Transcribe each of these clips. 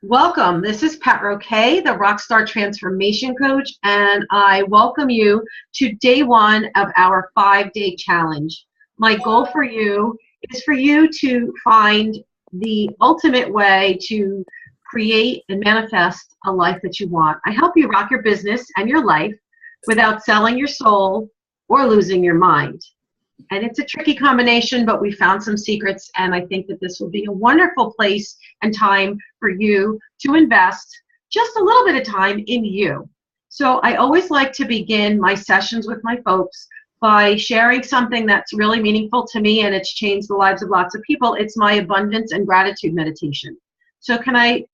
Welcome. This is Pat Roque, the Rockstar Transformation Coach, and I welcome you to day one of our 5-day challenge. My goal for you is for you to find the ultimate way to create and manifest a life that you want. I help you rock your business and your life without selling your soul or losing your mind. And it's a tricky combination, but we found some secrets, and I think that this will be a wonderful place and time for you to invest just a little bit of time in you. So I always like to begin my sessions with my folks by sharing something that's really meaningful to me, and it's changed the lives of lots of people. It's my abundance and gratitude meditation. So I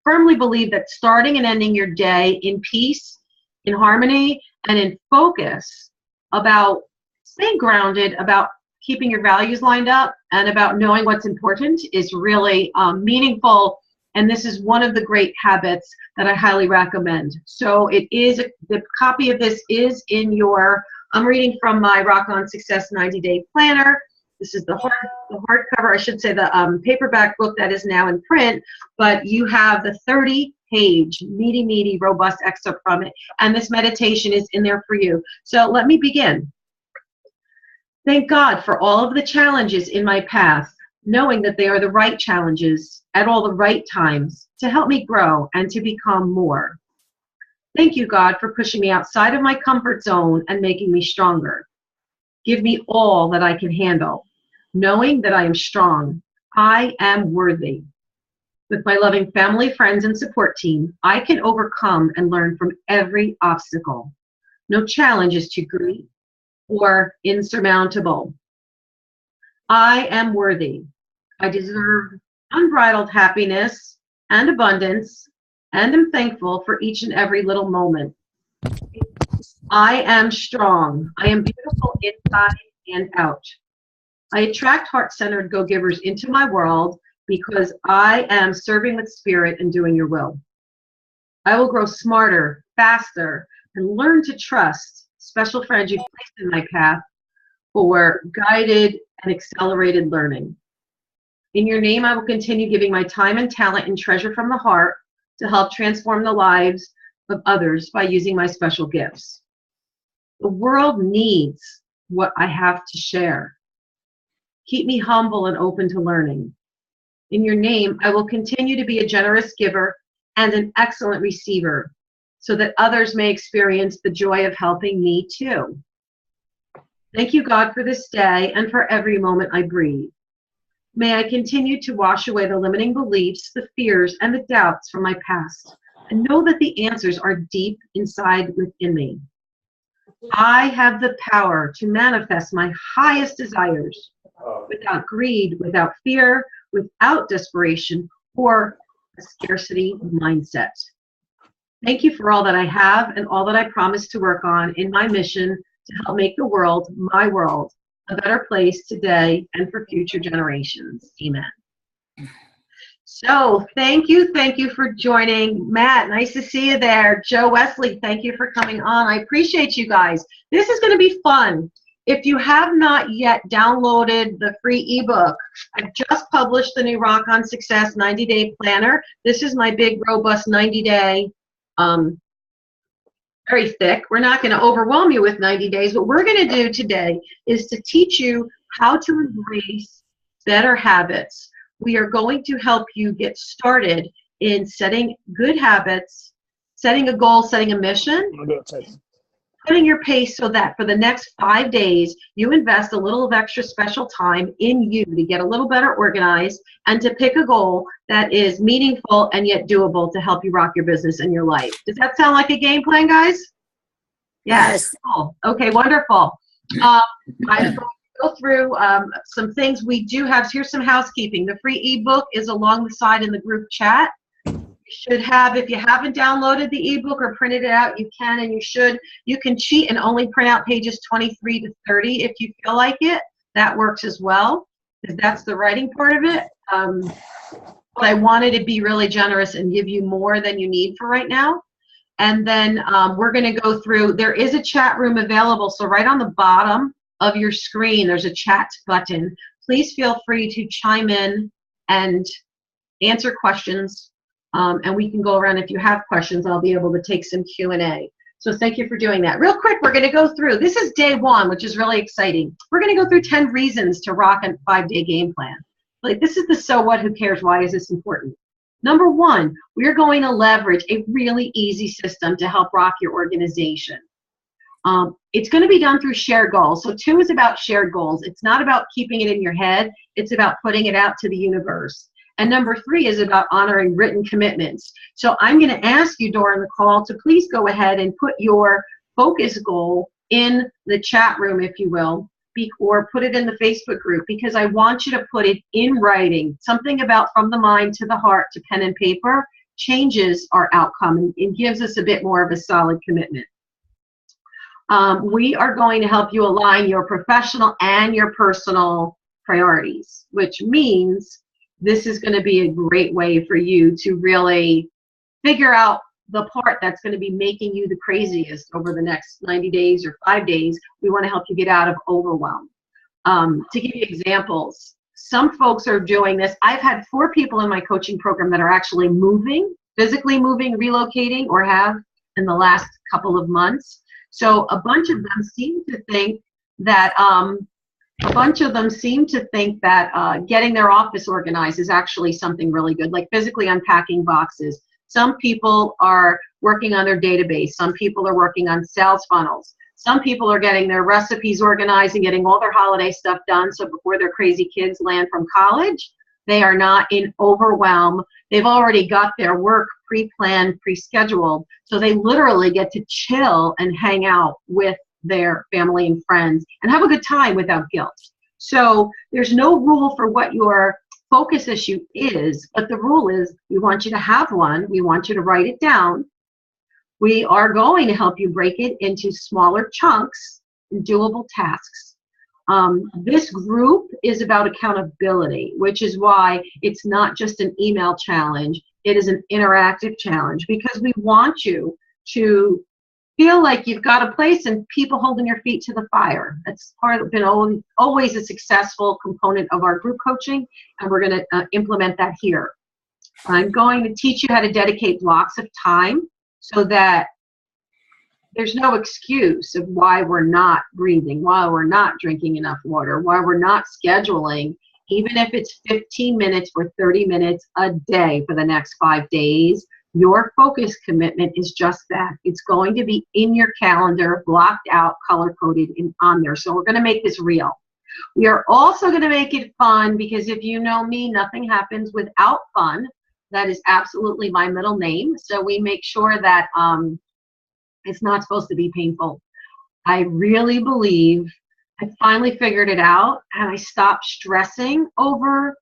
firmly believe that starting and ending your day in peace, in harmony, and in focus about staying grounded, about keeping your values lined up, and about knowing what's important is really meaningful. And this is one of the great habits that I highly recommend. So the copy of this is in I'm reading from my Rock On Success 90-Day Planner. This is the hardcover, I should say the paperback book that is now in print, but you have the 30-page, meaty, robust excerpt from it. And this meditation is in there for you. So let me begin. Thank God for all of the challenges in my path, knowing that they are the right challenges at all the right times to help me grow and to become more. Thank you, God, for pushing me outside of my comfort zone and making me stronger. Give me all that I can handle, knowing that I am strong. I am worthy. With my loving family, friends, and support team, I can overcome and learn from every obstacle. No challenge is too great or insurmountable. I am worthy. I deserve unbridled happiness and abundance, and am thankful for each and every little moment. I am strong. I am beautiful inside and out. I attract heart-centered go-givers into my world because I am serving with spirit and doing your will. I will grow smarter, faster, and learn to trust special friends you've placed in my path for guided and accelerated learning. In your name, I will continue giving my time and talent and treasure from the heart to help transform the lives of others by using my special gifts. The world needs what I have to share. Keep me humble and open to learning. In your name, I will continue to be a generous giver and an excellent receiver, so that others may experience the joy of helping me too. Thank you, God, for this day and for every moment I breathe. May I continue to wash away the limiting beliefs, the fears, and the doubts from my past, and know that the answers are deep inside within me. I have the power to manifest my highest desires without greed, without fear, without desperation, or a scarcity mindset. Thank you for all that I have and all that I promise to work on in my mission to help make the world, my world, a better place today and for future generations. Amen. So thank you for joining. Matt, nice to see you there. Joe Wesley, thank you for coming on. I appreciate you guys. This is going to be fun. If you have not yet downloaded the free ebook, I've just published the new Rock On Success 90-Day Planner. This is my big, robust 90-day very thick. We're not going to overwhelm you with 90 days. What we're going to do today is to teach you how to embrace better habits. We are going to help you get started in setting good habits, setting a goal, setting a mission, putting your pace so that for the next 5 days, you invest a little of extra special time in you to get a little better organized and to pick a goal that is meaningful and yet doable to help you rock your business and your life. Does that sound like a game plan, guys? Yes. Cool. Okay, wonderful. I'm going to go through some things we do have. Here's some housekeeping. The free ebook is along the side in the group chat. Should have, if you haven't downloaded the ebook or printed it out, you can and you should. You can cheat and only print out pages 23 to 30 if you feel like it. That works as well, because that's the writing part of it. But I wanted to be really generous and give you more than you need for right now. And then we're going to go through, there is a chat room available. So right on the bottom of your screen, there's a chat button. Please feel free to chime in and answer questions, and we can go around. If you have questions, I'll be able to take some Q&A. So thank you for doing that. Real quick, we're going to go through. This is day 1, which is really exciting. We're going to go through 10 reasons to rock a 5-day game plan. Like, this is the so what, who cares, why is this important? Number 1, we're going to leverage a really easy system to help rock your organization. It's going to be done through shared goals. So 2 is about shared goals. It's not about keeping it in your head. It's about putting it out to the universe. And number 3 is about honoring written commitments. So I'm going to ask you during the call to please go ahead and put your focus goal in the chat room, if you will, or put it in the Facebook group, because I want you to put it in writing. Something about from the mind to the heart to pen and paper changes our outcome and gives us a bit more of a solid commitment. We are going to help you align your professional and your personal priorities, which means this is going to be a great way for you to really figure out the part that's going to be making you the craziest over the next 90 days or 5 days. We want to help you get out of overwhelm. To give you examples, some folks are doing this. I've had 4 people in my coaching program that are actually moving, physically moving, relocating, or have in the last couple of months. So a bunch of them seem to think that getting their office organized is actually something really good, like physically unpacking boxes. Some people are working on their database. Some people are working on sales funnels. Some people are getting their recipes organized and getting all their holiday stuff done, so before their crazy kids land from college, they are not in overwhelm. They've already got their work pre-planned, pre-scheduled, so they literally get to chill and hang out with their family and friends and have a good time without guilt. So there's no rule for what your focus issue is, but the rule is we want you to have one. We want you to write it down. We are going to help you break it into smaller chunks and doable tasks. This group is about accountability, which is why it's not just an email challenge. It is an interactive challenge, because we want you to feel like you've got a place and people holding your feet to the fire. That's been always a successful component of our group coaching, and we're going to implement that here. I'm going to teach you how to dedicate blocks of time so that there's no excuse of why we're not breathing, why we're not drinking enough water, why we're not scheduling, even if it's 15 minutes or 30 minutes a day for the next 5 days. Your focus commitment is just that. It's going to be in your calendar, blocked out, color-coded, and on there. So we're going to make this real. We are also going to make it fun, because if you know me, nothing happens without fun. That is absolutely my middle name. So we make sure that it's not supposed to be painful. I really believe I finally figured it out, and I stopped stressing over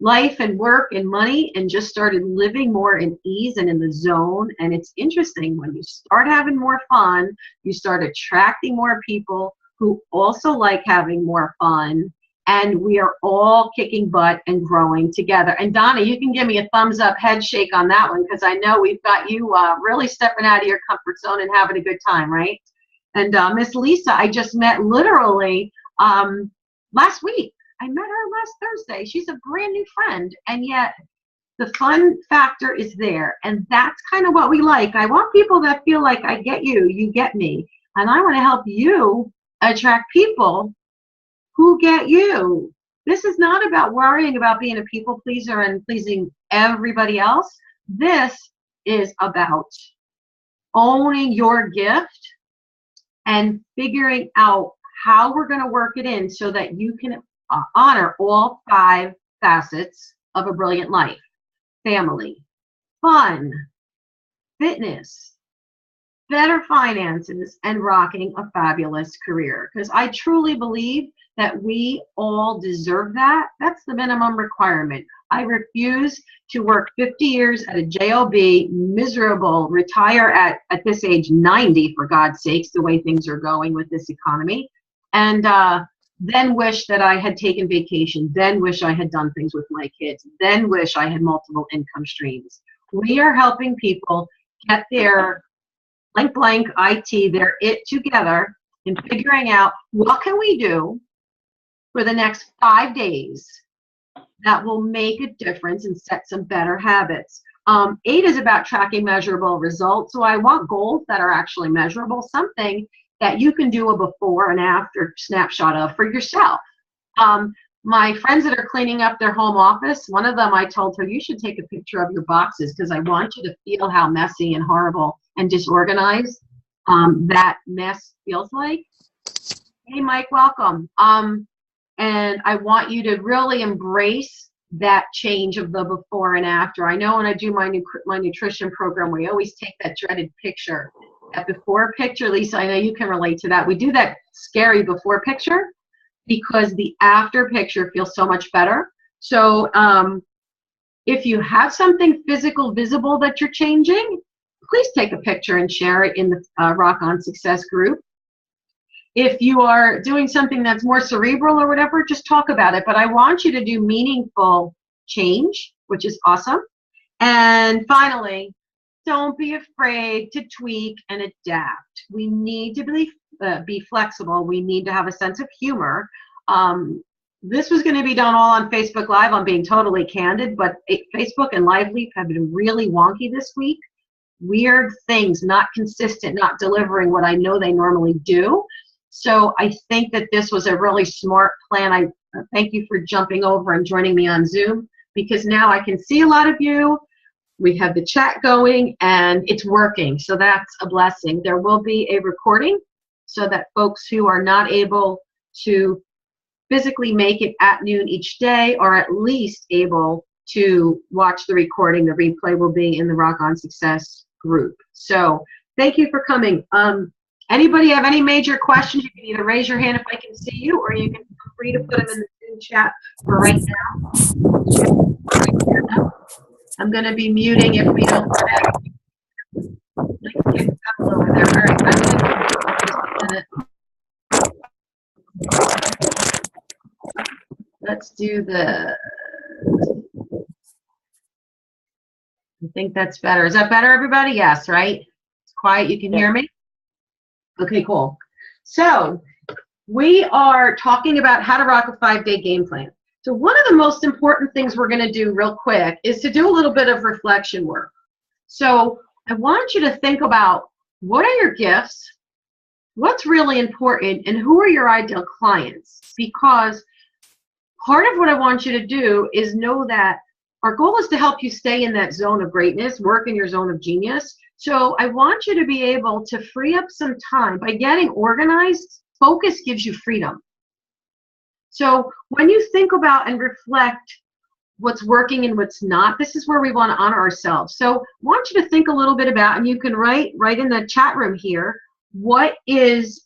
life and work and money and just started living more in ease and in the zone. And it's interesting, when you start having more fun, you start attracting more people who also like having more fun, and we are all kicking butt and growing together. And Donna, you can give me a thumbs up, head shake on that one, because I know we've got you really stepping out of your comfort zone and having a good time, right? And Miss Lisa, I just met literally last week. I met her last Thursday. She's a brand new friend, and yet the fun factor is there, and that's kind of what we like. I want people that feel like I get you, you get me, and I want to help you attract people who get you. This is not about worrying about being a people pleaser and pleasing everybody else. This is about owning your gift and figuring out how we're going to work it in so that you can honor all 5 facets of a brilliant life: family, fun, fitness, better finances, and rocking a fabulous career. Because I truly believe that we all deserve that. That's the minimum requirement. I refuse to work 50 years at a job, miserable, retire at this age 90, for God's sakes, the way things are going with this economy, and then wish that I had taken vacation, then wish I had done things with my kids, then wish I had multiple income streams. We are helping people get their blank IT, their it together, and figuring out what can we do for the next 5 days that will make a difference and set some better habits. 8 is about tracking measurable results. So I want goals that are actually measurable, something that you can do a before and after snapshot of for yourself. My friends that are cleaning up their home office, one of them, I told her, you should take a picture of your boxes because I want you to feel how messy and horrible and disorganized that mess feels like. Hey, Mike, welcome. And I want you to really embrace that change of the before and after. I know when I do my nutrition program, we always take that dreaded picture. That before picture, Lisa, I know you can relate to that. We do that scary before picture because the after picture feels so much better. So if you have something physical, visible that you're changing, please take a picture and share it in the Rock On Success group. If you are doing something that's more cerebral or whatever, just talk about it. But I want you to do meaningful change, which is awesome. And finally, don't be afraid to tweak and adapt. We need to be flexible. We need to have a sense of humor. This was going to be done all on Facebook Live. I'm being totally candid, but Facebook and Liveleaf have been really wonky this week. Weird things, not consistent, not delivering what I know they normally do. So I think that this was a really smart plan. I thank you for jumping over and joining me on Zoom because now I can see a lot of you. We have the chat going and it's working. So that's a blessing. There will be a recording so that folks who are not able to physically make it at noon each day are at least able to watch the recording. The replay will be in the Rock On Success group. So thank you for coming. Anybody have any major questions? You can either raise your hand if I can see you, or you can feel free to put them in the Zoom chat for right now. I'm going to be muting if we don't get over there. All right, I'm going to let's do the. I think that's better. Is that better, everybody? Yes, right? It's quiet. You can hear me? Okay, cool. So we are talking about how to rock a 5-day game plan. So one of the most important things we're going to do real quick is to do a little bit of reflection work. So I want you to think about what are your gifts, what's really important, and who are your ideal clients? Because part of what I want you to do is know that our goal is to help you stay in that zone of greatness, work in your zone of genius. So I want you to be able to free up some time. By getting organized, focus gives you freedom. So when you think about and reflect what's working and what's not, this is where we want to honor ourselves. So I want you to think a little bit about, and you can write in the chat room here, what is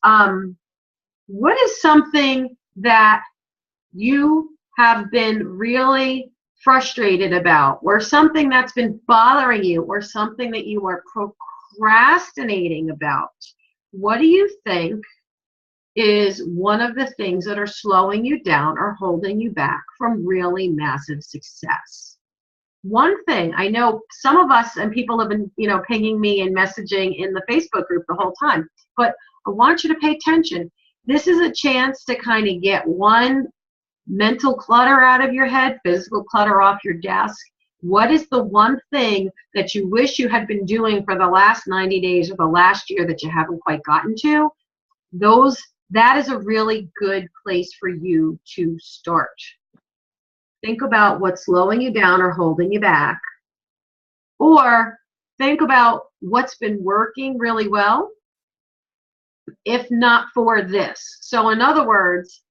something that you have been really frustrated about, or something that's been bothering you, or something that you are procrastinating about. What do you think is one of the things that are slowing you down or holding you back from really massive success? One thing, I know some of us and people have been, pinging me and messaging in the Facebook group the whole time, but I want you to pay attention. This is a chance to kind of get one mental clutter out of your head, physical clutter off your desk. What is the one thing that you wish you had been doing for the last 90 days or the last year that you haven't quite gotten to? That is a really good place for you to start. Think about what's slowing you down or holding you back. Or think about what's been working really well, if not for this. So in other words,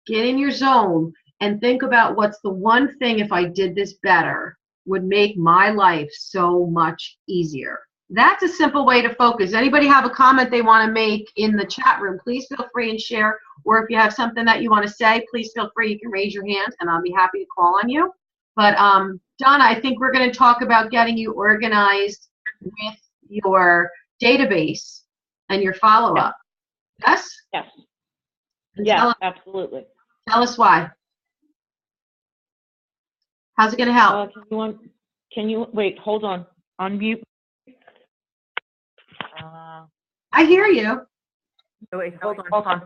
get in your zone and think about what's the one thing, if I did this better, would make my life so much easier. That's a simple way to focus. Anybody have a comment they want to make in the chat room, please feel free and share. Or if you have something that you want to say, please feel free. You can raise your hand and I'll be happy to call on you. But Donna, I think we're going to talk about getting you organized with your database and your follow-up. Yes? Yes. Yeah, absolutely. Tell us why. How's it going to help? Can you wait? Hold on. Unmute. I hear you. Wait, hold on.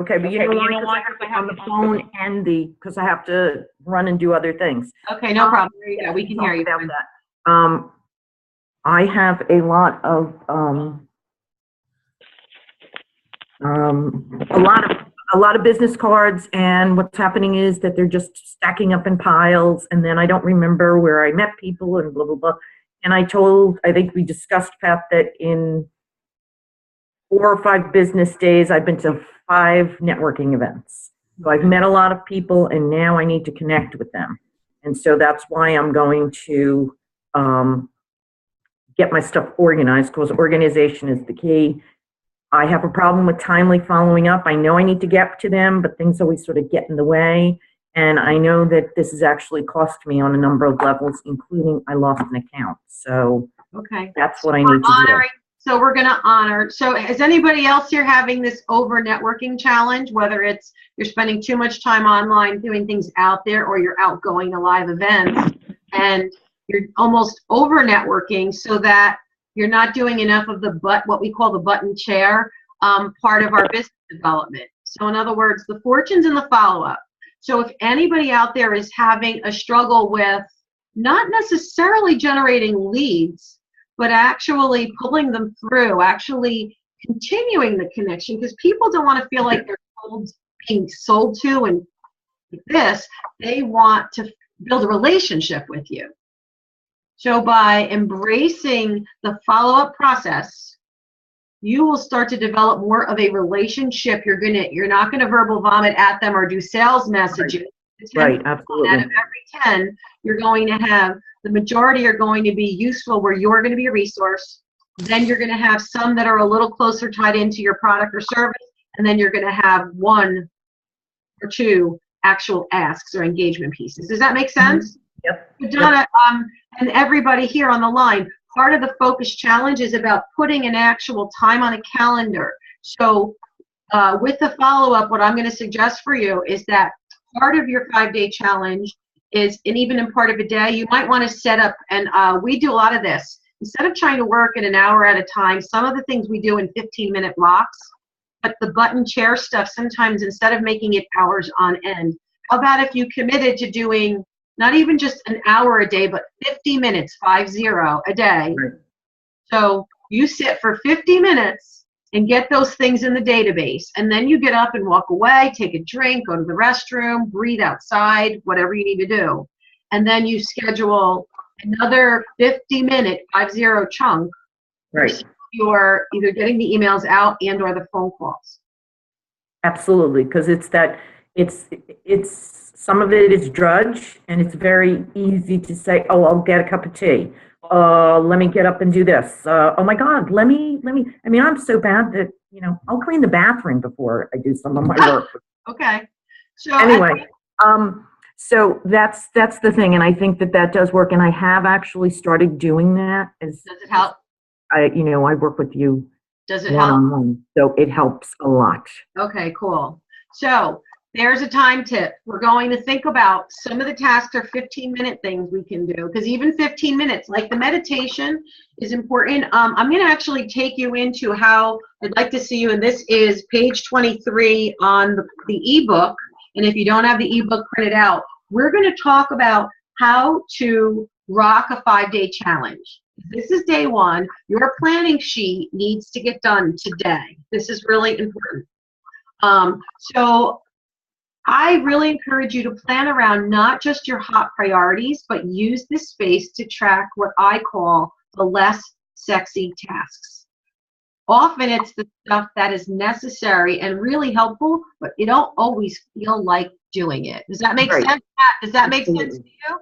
Okay, but you know why? Because I have to on the phone and because I have to run and do other things. Okay, no problem. There you go. We can hear you. About that. I have a lot of a lot of business cards, and what's happening is that they're just stacking up in piles, and then I don't remember where I met people and blah blah blah. And I think we discussed, Pat, that in 4 or 5 business days, I've been to 5 networking events. So I've met a lot of people, and now I need to connect with them. And so that's why I'm going to get my stuff organized, because organization is the key. I have a problem with timely following up. I know I need to get to them, but things always sort of get in the way. And I know that this has actually cost me on a number of levels, including I lost an account. So okay, that's what I need to do. So we're going to honor. So is anybody else here having this over networking challenge, whether it's you're spending too much time online doing things out there, or you're out going to live events and you're almost over networking so that you're not doing enough of what we call the button chair part of our business development. So in other words, the fortunes and the follow-up. So if anybody out there is having a struggle with not necessarily generating leads, but actually pulling them through, actually continuing the connection, because people don't want to feel like they're being sold to and this, they want to build a relationship with you. So by embracing the follow-up process, you will start to develop more of a relationship. You're not gonna verbal vomit at them or do sales messages. Right, absolutely. Out of every 10, you're going to have, the majority are going to be useful where you're going to be a resource. Then you're going to have some that are a little closer tied into your product or service. And then you're going to have 1 or 2 actual asks or engagement pieces. Does that make sense? Yep. So Donna, and everybody here on the line, part of the focus challenge is about putting an actual time on a calendar. So with the follow-up, what I'm going to suggest for you is that part of your 5-day challenge is, and even in part of a day, you might want to set up, and we do a lot of this. Instead of trying to work in an hour at a time, some of the things we do in 15-minute blocks, but the button chair stuff, sometimes instead of making it hours on end, how about if you committed to doing not even just an hour a day, but 50 minutes, 50, a day. Right. So you sit for 50 minutes and get those things in the database. And then you get up and walk away, take a drink, go to the restroom, breathe outside, whatever you need to do. And then you schedule another 50-minute, 50 chunk. Right. You're either getting the emails out and or the phone calls. Absolutely, because it's some of it is drudge, and it's very easy to say, oh, I'll get a cup of tea. Let me get up and do this. Oh my God, let me, I mean, I'm so bad that, I'll clean the bathroom before I do some of my work. Okay. So anyway, so that's the thing. And I think that does work. And I have actually started doing that. Does it help? I work with you. Does it help? One-on-one, so it helps a lot. Okay, cool. So there's a time tip. We're going to think about some of the tasks are 15-minute things we can do, because even 15 minutes, like the meditation, is important. I'm going to actually take you into how I'd like to see you, and this is page 23 on the ebook. And if you don't have the ebook printed out, we're going to talk about how to rock a 5-day challenge. This is day 1. Your planning sheet needs to get done today. This is really important. So I really encourage you to plan around not just your hot priorities, but use this space to track what I call the less sexy tasks. Often it's the stuff that is necessary and really helpful, but you don't always feel like doing it. Does that make sense? Does that make sense to you?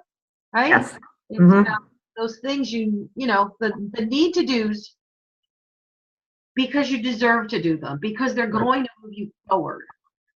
Right? Yes. It's, those things the need to do's, because you deserve to do them, because they're going to move you forward.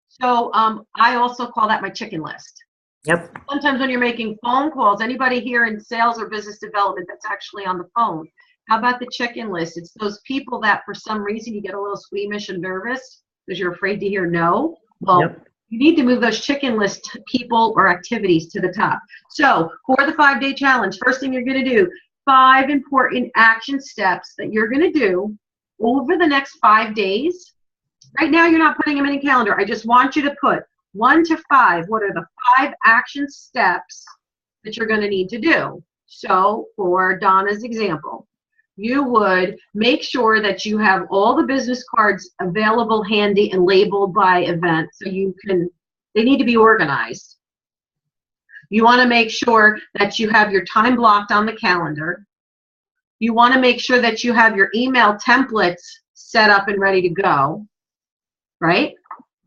So I also call that my chicken list. Yep. Sometimes when you're making phone calls, anybody here in sales or business development that's actually on the phone, how about the chicken list? It's those people that for some reason you get a little squeamish and nervous because you're afraid to hear no. Well, you need to move those chicken list people or activities to the top. So for the 5-day challenge, first thing you're going to do, 5 important action steps that you're going to do over the next 5 days Right now, you're not putting them in a calendar. I just want you to put 1 to 5. What are the 5 action steps that you're going to need to do? So for Donna's example, you would make sure that you have all the business cards available handy and labeled by event so they need to be organized. You want to make sure that you have your time blocked on the calendar. You want to make sure that you have your email templates set up and ready to go, right?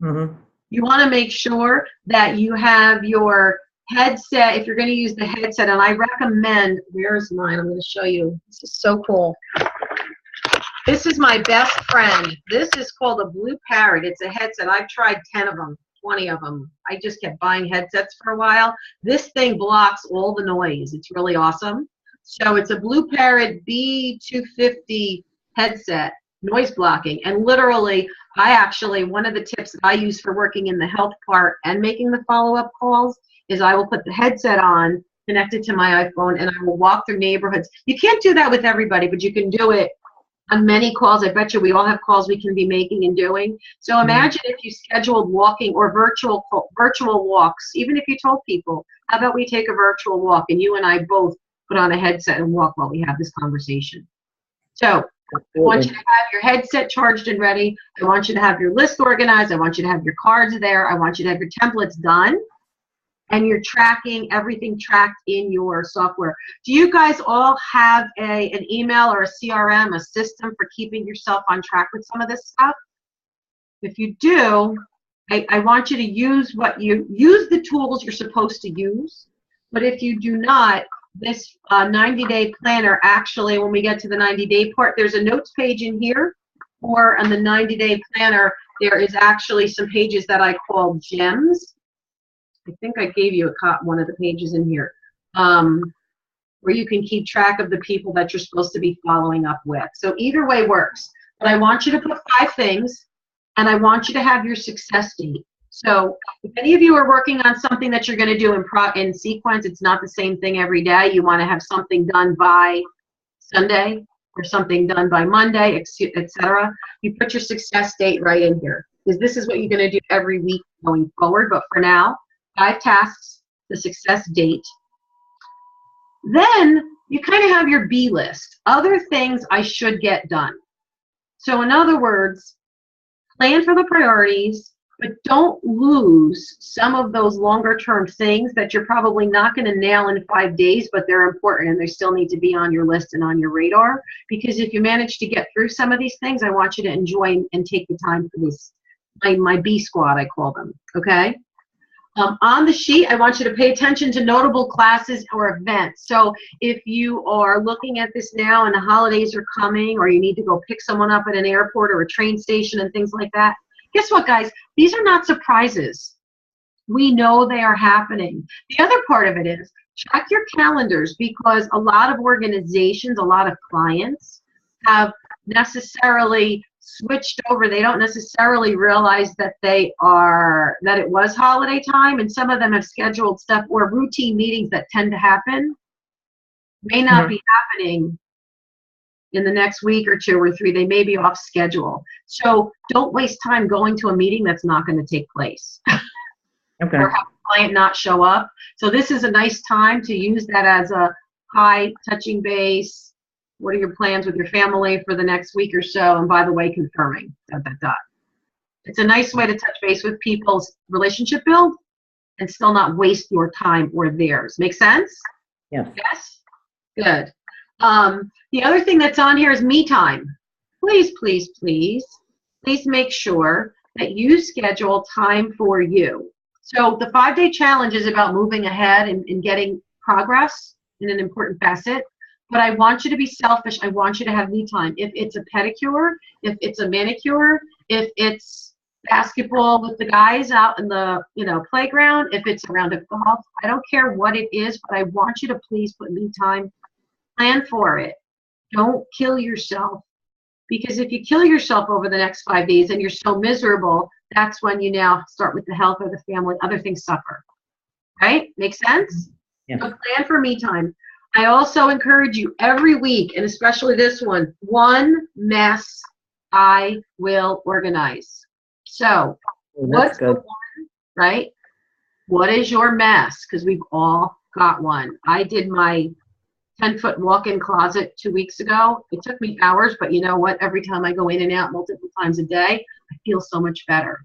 Mm-hmm. You want to make sure that you have your headset, if you're going to use the headset, and I recommend, where's mine? I'm going to show you. This is so cool. This is my best friend. This is called a Blue Parrot. It's a headset. I've tried 10 of them, 20 of them. I just kept buying headsets for a while. This thing blocks all the noise. It's really awesome. So it's a Blue Parrot B250 headset, noise blocking. And literally, one of the tips that I use for working in the health part and making the follow-up calls is I will put the headset on, connected to my iPhone, and I will walk through neighborhoods. You can't do that with everybody, but you can do it on many calls. I bet you we all have calls we can be making and doing. So imagine if you scheduled walking or virtual walks, even if you told people, how about we take a virtual walk and you and I both put on a headset and walk while we have this conversation. So I want you to have your headset charged and ready. I want you to have your list organized. I want you to have your cards there. I want you to have your templates done. And you're tracking everything tracked in your software. Do you guys all have an email or a CRM, a system for keeping yourself on track with some of this stuff? If you do, I want you to use the tools you're supposed to use. But if you do not, this 90-day planner, actually, when we get to the 90-day part, there's a notes page in here, or on the 90-day planner, there is actually some pages that I call gems. I think I gave you one of the pages in here, where you can keep track of the people that you're supposed to be following up with. So either way works. But I want you to put 5 things, and I want you to have your success date. So if any of you are working on something that you're going to do in sequence, it's not the same thing every day. You want to have something done by Sunday or something done by Monday, etc. You put your success date right in here, because this is what you're going to do every week going forward. But for now, 5 tasks, the success date. Then you kind of have your B list, other things I should get done. So in other words, plan for the priorities, but don't lose some of those longer term things that you're probably not going to nail in 5 days, but they're important and they still need to be on your list and on your radar. Because if you manage to get through some of these things, I want you to enjoy and take the time for this, my B squad, I call them, okay? On the sheet, I want you to pay attention to notable classes or events. So if you are looking at this now and the holidays are coming, or you need to go pick someone up at an airport or a train station and things like that, guess what, guys? These are not surprises. We know they are happening. The other part of it is check your calendars, because a lot of organizations, a lot of clients have necessarily switched over. They don't necessarily realize that it was holiday time, and some of them have scheduled stuff or routine meetings that tend to happen may not be happening in the next week or 2 or 3. They may be off schedule. So don't waste time going to a meeting that's not going to take place. Okay. Or have a client not show up. So this is a nice time to use that as a high touching base. What are your plans with your family for the next week or so? And by the way, confirming. ... It's a nice way to touch base with people's relationship build and still not waste your time or theirs. Make sense? Yes. Yes? Good. The other thing that's on here is me time. Please, please, please, please make sure that you schedule time for you. So the 5-day challenge is about moving ahead and getting progress in an important facet. But I want you to be selfish. I want you to have me time. If it's a pedicure, if it's a manicure, if it's basketball with the guys out in the playground, if it's a round of golf, I don't care what it is, but I want you to please put me time. Plan for it. Don't kill yourself. Because if you kill yourself over the next 5 days and you're so miserable, that's when you now start with the health of the family. Other things suffer. Right? Make sense? Yeah. So plan for me time. I also encourage you every week, and especially this one mess I will organize. So Oh, that's what's the good. one, right? What is your mess? Because we've all got one. I did my 10-foot walk-in closet 2 weeks ago. It took me hours, but you know what? Every time I go in and out multiple times a day, I feel so much better.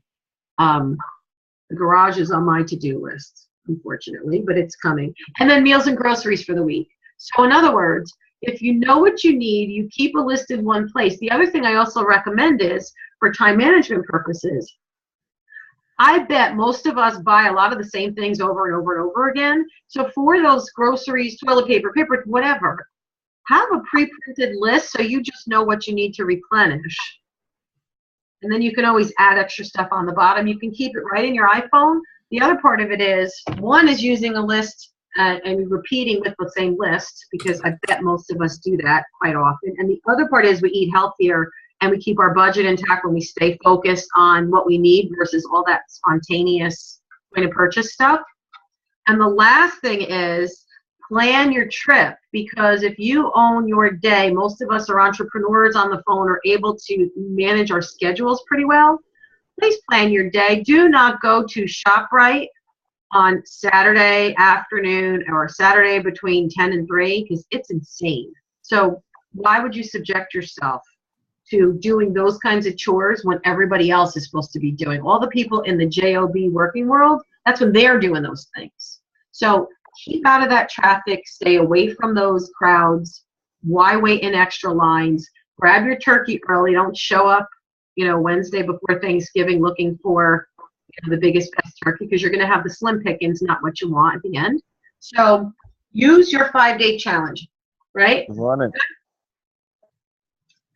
The garage is on my to-do list, unfortunately, but it's coming. And then meals and groceries for the week. So in other words, if you know what you need, you keep a list in one place. The other thing I also recommend is, for time management purposes, I bet most of us buy a lot of the same things over and over and over again. So for those groceries, toilet paper, paper, whatever, have a pre-printed list so you just know what you need to replenish. And then you can always add extra stuff on the bottom. You can keep it right in your iPhone. The other part of it is, one is using a list and repeating with the same list, because I bet most of us do that quite often. And the other part is we eat healthier and we keep our budget intact when we stay focused on what we need versus all that spontaneous point of purchase stuff. And the last thing is, plan your trip, because if you own your day, most of us are entrepreneurs on the phone, are able to manage our schedules pretty well. Please plan your day. Do not go to ShopRite on Saturday afternoon or Saturday between 10 and 3, because it's insane. So why would you subject yourself to doing those kinds of chores when everybody else is supposed to be doing? All the people in the job working world, that's when they're doing those things. So keep out of that traffic, stay away from those crowds. Why wait in extra lines? Grab your turkey early. Don't show up, Wednesday before Thanksgiving looking for the biggest, best turkey, because you're going to have the slim pickings, not what you want at the end. So use your 5-day challenge, right? Run it.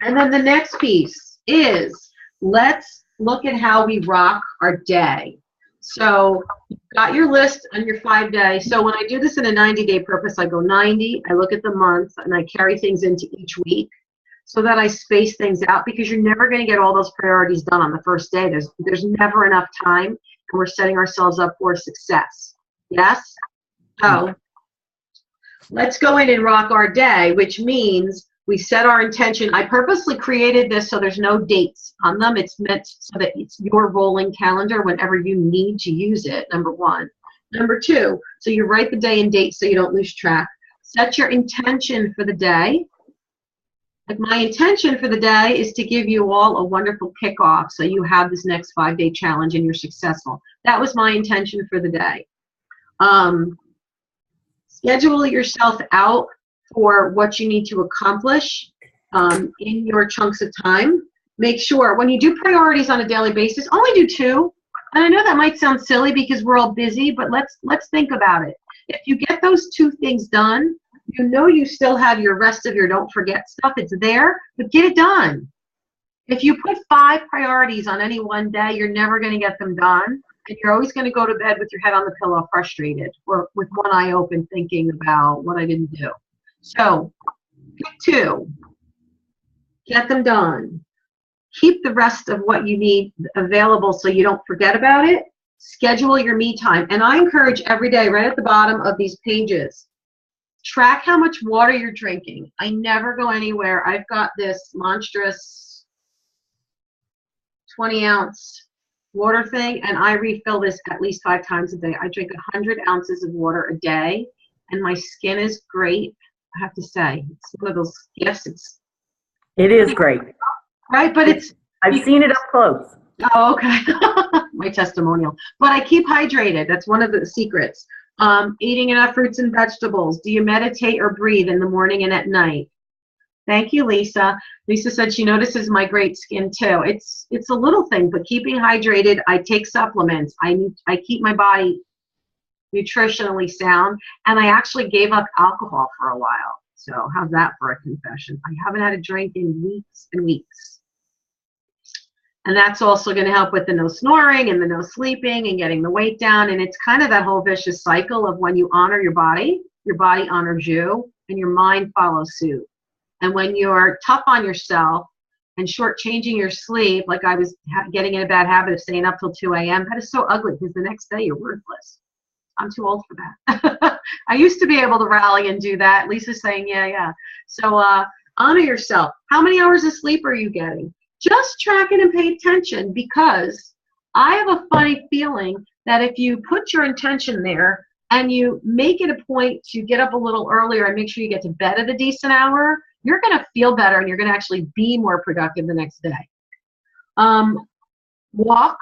And then the next piece is, let's look at how we rock our day. So you've got your list on your 5-day. So when I do this in a 90-day purpose, I go 90, I look at the month, and I carry things into each week so that I space things out, because you're never going to get all those priorities done on the first day. There's never enough time, and we're setting ourselves up for success. Yes? So let's go in and rock our day, which means we set our intention. I purposely created this so there's no dates on them. It's meant so that it's your rolling calendar whenever you need to use it, number one. Number two, so you write the day and date so you don't lose track. Set your intention for the day. Like, my intention for the day is to give you all a wonderful kickoff so you have this next 5-day challenge and you're successful. That was my intention for the day. Schedule yourself out for what you need to accomplish in your chunks of time. Make sure when you do priorities on a daily basis, only do 2. And I know that might sound silly because we're all busy, but let's think about it. If you get those 2 things done, you still have your rest of your don't forget stuff. It's there, but get it done. If you put 5 priorities on any one day, you're never going to get them done. And you're always going to go to bed with your head on the pillow, frustrated, or with one eye open thinking about what I didn't do. So pick 2, get them done. Keep the rest of what you need available so you don't forget about it. Schedule your me time. And I encourage every day, right at the bottom of these pages, track how much water you're drinking. I never go anywhere. I've got this monstrous 20-ounce water thing, and I refill this at least 5 times a day. I drink 100 ounces of water a day, and my skin is great. I have to say, it's one of those gifts. It is great. Right, but I've seen it up close. Oh, okay. My testimonial. But I keep hydrated. That's one of the secrets. Eating enough fruits and vegetables. Do you meditate or breathe in the morning and at night? Thank you, Lisa. Lisa said she notices my great skin too. It's a little thing, but keeping hydrated. I take supplements. I keep my body nutritionally sound, and I actually gave up alcohol for a while. So how's that for a confession? I haven't had a drink in weeks and weeks. And that's also going to help with the no snoring and the no sleeping and getting the weight down. And it's kind of that whole vicious cycle of when you honor your body honors you, and your mind follows suit. And when you're tough on yourself and shortchanging your sleep, like I was getting in a bad habit of staying up till 2 a.m., that is so ugly because the next day you're worthless. I'm too old for that. I used to be able to rally and do that. Lisa's saying, yeah. So honor yourself. How many hours of sleep are you getting? Just track it and pay attention, because I have a funny feeling that if you put your intention there and you make it a point to get up a little earlier and make sure you get to bed at a decent hour, you're going to feel better and you're going to actually be more productive the next day. Walk,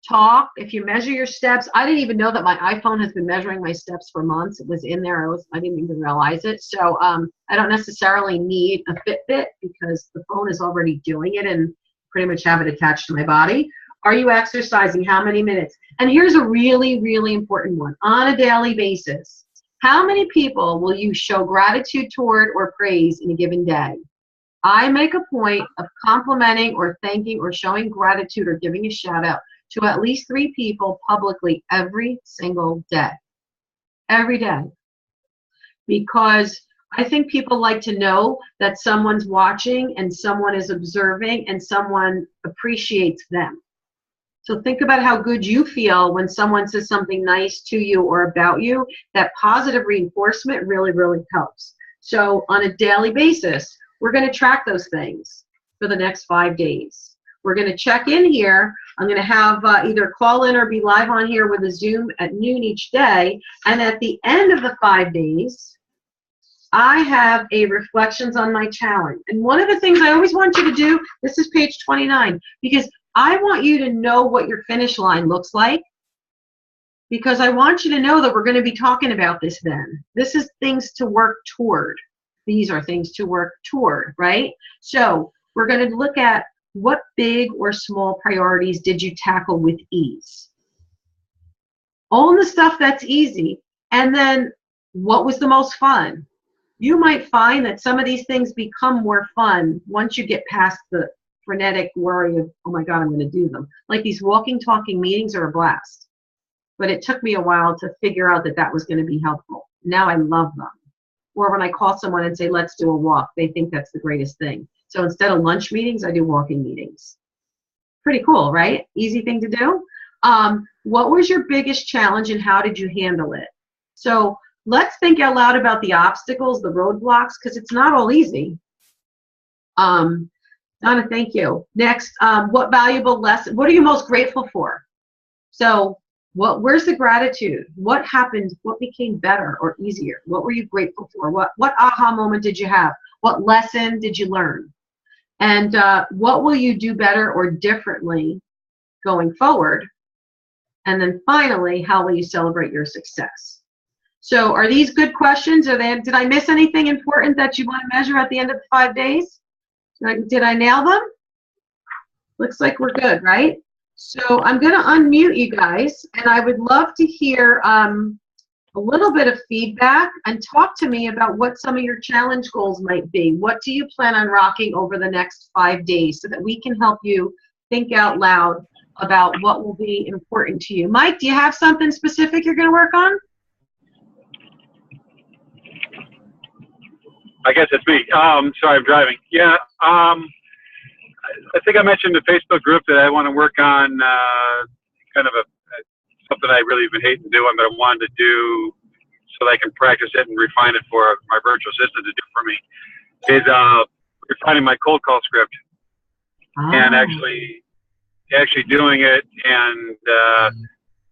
talk, if you measure your steps. I didn't even know that my iPhone has been measuring my steps for months. It was in there. I didn't even realize it. So I don't necessarily need a Fitbit because the phone is already doing it and pretty much have it attached to my body. Are you exercising? How many minutes? And here's a really, really important one. On a daily basis, how many people will you show gratitude toward or praise in a given day? I make a point of complimenting or thanking or showing gratitude or giving a shout out to at least 3 people publicly every single day. Every day. Because I think people like to know that someone's watching and someone is observing and someone appreciates them. So think about how good you feel when someone says something nice to you or about you. That positive reinforcement really, really helps. So on a daily basis, we're going to track those things for the next 5 days. We're going to check in here. I'm going to have either call in or be live on here with a Zoom at noon each day. And at the end of the 5 days, I have a reflections on my challenge. And one of the things I always want you to do, this is page 29, because I want you to know what your finish line looks like, because I want you to know that we're going to be talking about this then. This is things to work toward. These are things to work toward, right? So we're going to look at what big or small priorities did you tackle with ease? Own the stuff that's easy, and then what was the most fun? You might find that some of these things become more fun once you get past the frenetic worry of, oh my God, I'm going to do them. Like these walking, talking meetings are a blast. But it took me a while to figure out that that was going to be helpful. Now I love them. Or when I call someone and say, let's do a walk, they think that's the greatest thing. So instead of lunch meetings, I do walking meetings. Pretty cool, right? Easy thing to do. What was your biggest challenge and how did you handle it? So let's think out loud about the obstacles, the roadblocks, because it's not all easy. Donna, thank you. Next, what valuable lesson, what are you most grateful for? So where's the gratitude? What happened? What became better or easier? What were you grateful for? What aha moment did you have? What lesson did you learn? And what will you do better or differently going forward? And then finally, how will you celebrate your success? So are these good questions? Did I miss anything important that you want to measure at the end of the 5 days? Did I nail them? Looks like we're good, right? So I'm going to unmute you guys, and I would love to hear a little bit of feedback and talk to me about what some of your challenge goals might be. What do you plan on rocking over the next 5 days so that we can help you think out loud about what will be important to you? Mike, do you have something specific you're going to work on? I guess it's me. Sorry, I'm driving. Yeah, I think I mentioned the Facebook group that I want to work on kind of something I really been hating doing, but I wanted to do so that I can practice it and refine it for my virtual assistant to do for me, is refining my cold call script and actually doing it, and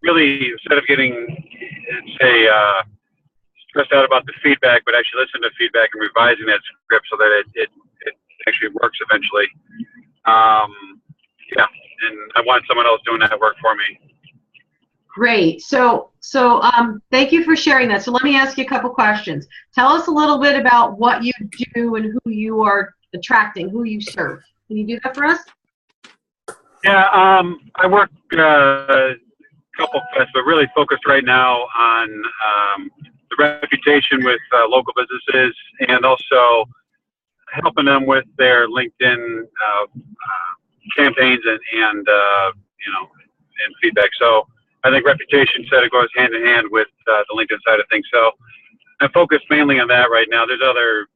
really instead of getting, say, stressed out about the feedback, but actually listen to feedback and revising that script so that it actually works eventually. Yeah, and I want someone else doing that work for me. Great. So thank you for sharing that. So let me ask you a couple questions. Tell us a little bit about what you do and who you are attracting, who you serve. Can you do that for us? Yeah, I work a couple tests, but really focused right now on the reputation with local businesses and also helping them with their LinkedIn campaigns and feedback. So I think reputation said it goes hand in hand with the LinkedIn side of things. So I'm focused mainly on that right now. There's other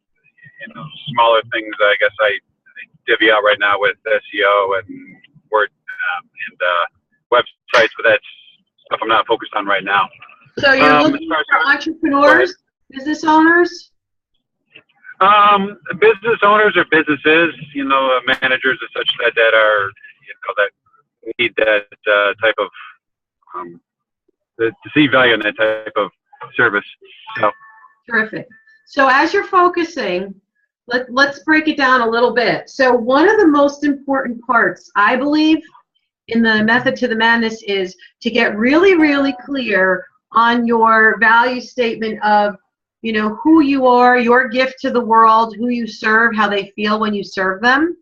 smaller things I guess I divvy out right now with SEO and Word and websites, but that's stuff I'm not focused on right now. So you're looking for entrepreneurs, business owners? Business owners or businesses, managers and such that are, that need that type of to see value in that type of service. So. Terrific. So as you're focusing, let's break it down a little bit. So one of the most important parts, I believe, in the method to the madness is to get really, really clear on your value statement of, you know, who you are, your gift to the world, who you serve, how they feel when you serve them,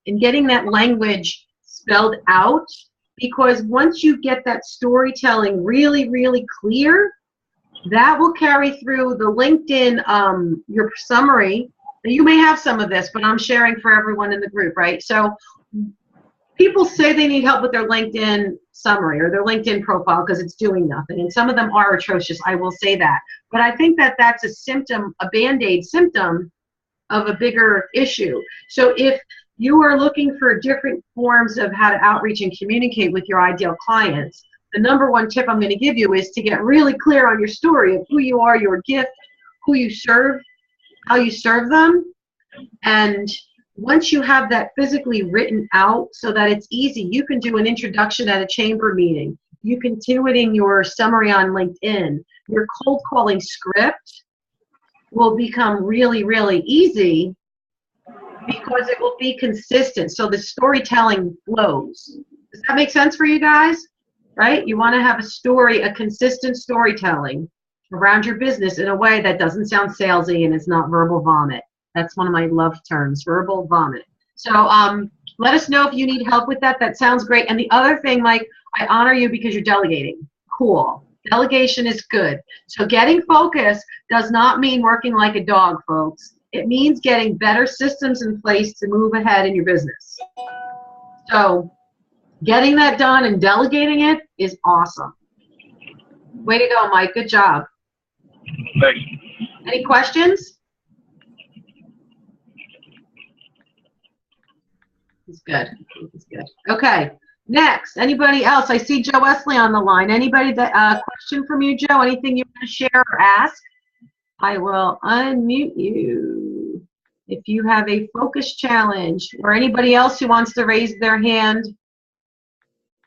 and getting that language spelled out. Because once you get that storytelling really, really clear, that will carry through the LinkedIn, your summary. You may have some of this, but I'm sharing for everyone in the group, right? So people say they need help with their LinkedIn summary or their LinkedIn profile because it's doing nothing. And some of them are atrocious, I will say that. But I think that that's a symptom, a Band-Aid symptom of a bigger issue. So if you are looking for different forms of how to outreach and communicate with your ideal clients, the number one tip I'm going to give you is to get really clear on your story of who you are, your gift, who you serve, how you serve them. And once you have that physically written out so that it's easy, you can do an introduction at a chamber meeting. You can do it in your summary on LinkedIn. Your cold calling script will become really, really easy because it will be consistent. So the storytelling flows. Does that make sense for you guys? Right? You want to have a story, a consistent storytelling around your business in a way that doesn't sound salesy and is not verbal vomit. That's one of my love terms, verbal vomit. So let us know if you need help with that. That sounds great. And the other thing, Mike, I honor you because you're delegating. Cool. Delegation is good. So getting focused does not mean working like a dog, folks. It means getting better systems in place to move ahead in your business. So getting that done and delegating it is awesome. Way to go, Mike. Good job. Thanks. Any questions? It's good. It's good. Okay. Next, anybody else? I see Joe Wesley on the line. Anybody that question from you, Joe? Anything you want to share or ask? I will unmute you. If you have a focus challenge or anybody else who wants to raise their hand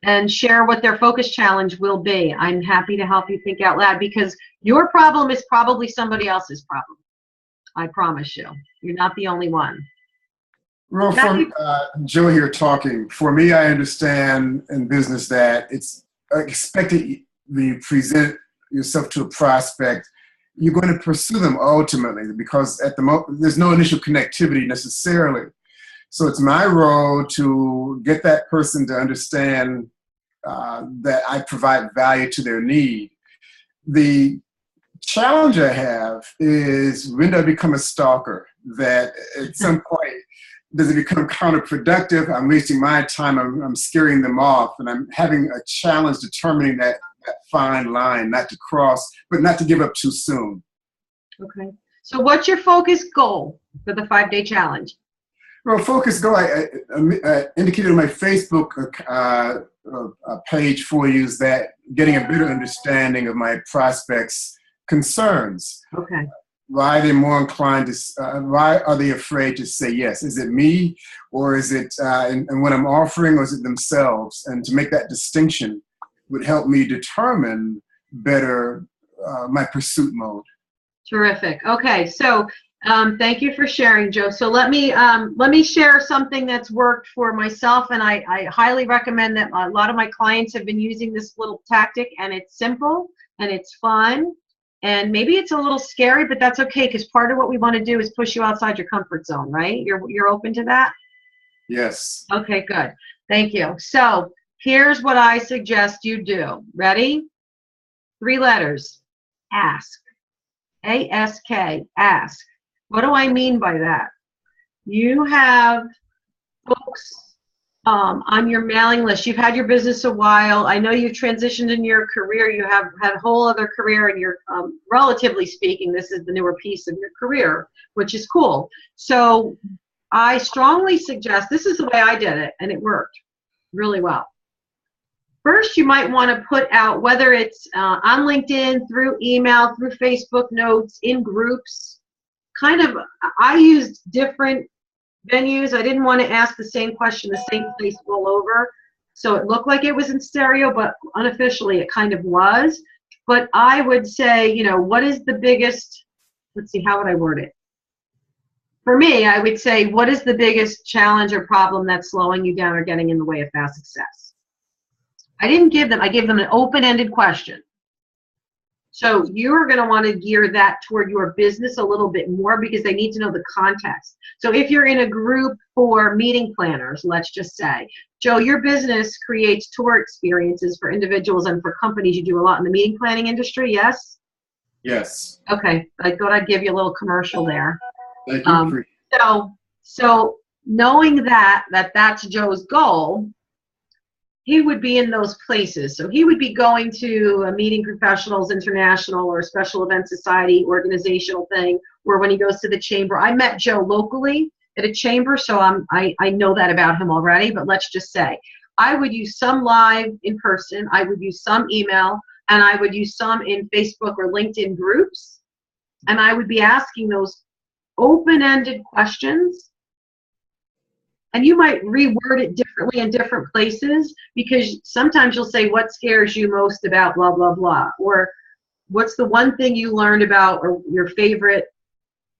and share what their focus challenge will be, I'm happy to help you think out loud because your problem is probably somebody else's problem. I promise you. You're not the only one. Well, from Joe here talking, for me, I understand in business that it's expected when you present yourself to a prospect, you're going to pursue them ultimately because at the moment, there's no initial connectivity necessarily. So it's my role to get that person to understand that I provide value to their need. The challenge I have is when do I become a stalker? That at some point, does it become counterproductive? I'm wasting my time. I'm scaring them off, and I'm having a challenge determining that fine line, not to cross, but not to give up too soon. Okay. So what's your focus goal for the 5-day challenge? Well, focus goal, I indicated on my Facebook page for you is that getting a better understanding of my prospects' concerns. Okay. Why are they more inclined to, why are they afraid to say yes? Is it me or is it and what I'm offering or is it themselves? And to make that distinction would help me determine better my pursuit mode. Terrific. Okay, so thank you for sharing, Joe. So let me share something that's worked for myself, and I highly recommend that. A lot of my clients have been using this little tactic, and it's simple and it's fun. And maybe it's a little scary, but that's okay because part of what we want to do is push you outside your comfort zone, right? You're open to that? Yes. Okay, good. Thank you. So here's what I suggest you do. Ready? 3 letters. Ask. A-S-K. Ask. What do I mean by that? You have folks on your mailing list. You've had your business a while. I know you've transitioned in your career. You have had a whole other career, and you're, relatively speaking, this is the newer piece of your career, which is cool. So I strongly suggest, this is the way I did it, and it worked really well. First, you might want to put out, whether it's on LinkedIn, through email, through Facebook notes, in groups, kind of, I used different venues. I didn't want to ask the same question the same place all over. So it looked like it was in stereo, but unofficially it kind of was. But I would say, what is the biggest, let's see, how would I word it? For me, I would say, what is the biggest challenge or problem that's slowing you down or getting in the way of fast success? I gave them an open-ended question. So you're going to want to gear that toward your business a little bit more because they need to know the context. So if you're in a group for meeting planners, let's just say, Joe, your business creates tour experiences for individuals and for companies. You do a lot in the meeting planning industry, yes? Yes. Okay, I thought I'd give you a little commercial there. Thank you. So knowing that's Joe's goal, he would be in those places. So he would be going to a Meeting Professionals International or a Special Event Society organizational thing, or when he goes to the chamber. I met Joe locally at a chamber, so I know that about him already, but let's just say I would use some live in person, I would use some email, and I would use some in Facebook or LinkedIn groups, and I would be asking those open-ended questions. And you might reword it differently in different places because sometimes you'll say, what scares you most about blah, blah, blah? Or what's the one thing you learned about or your favorite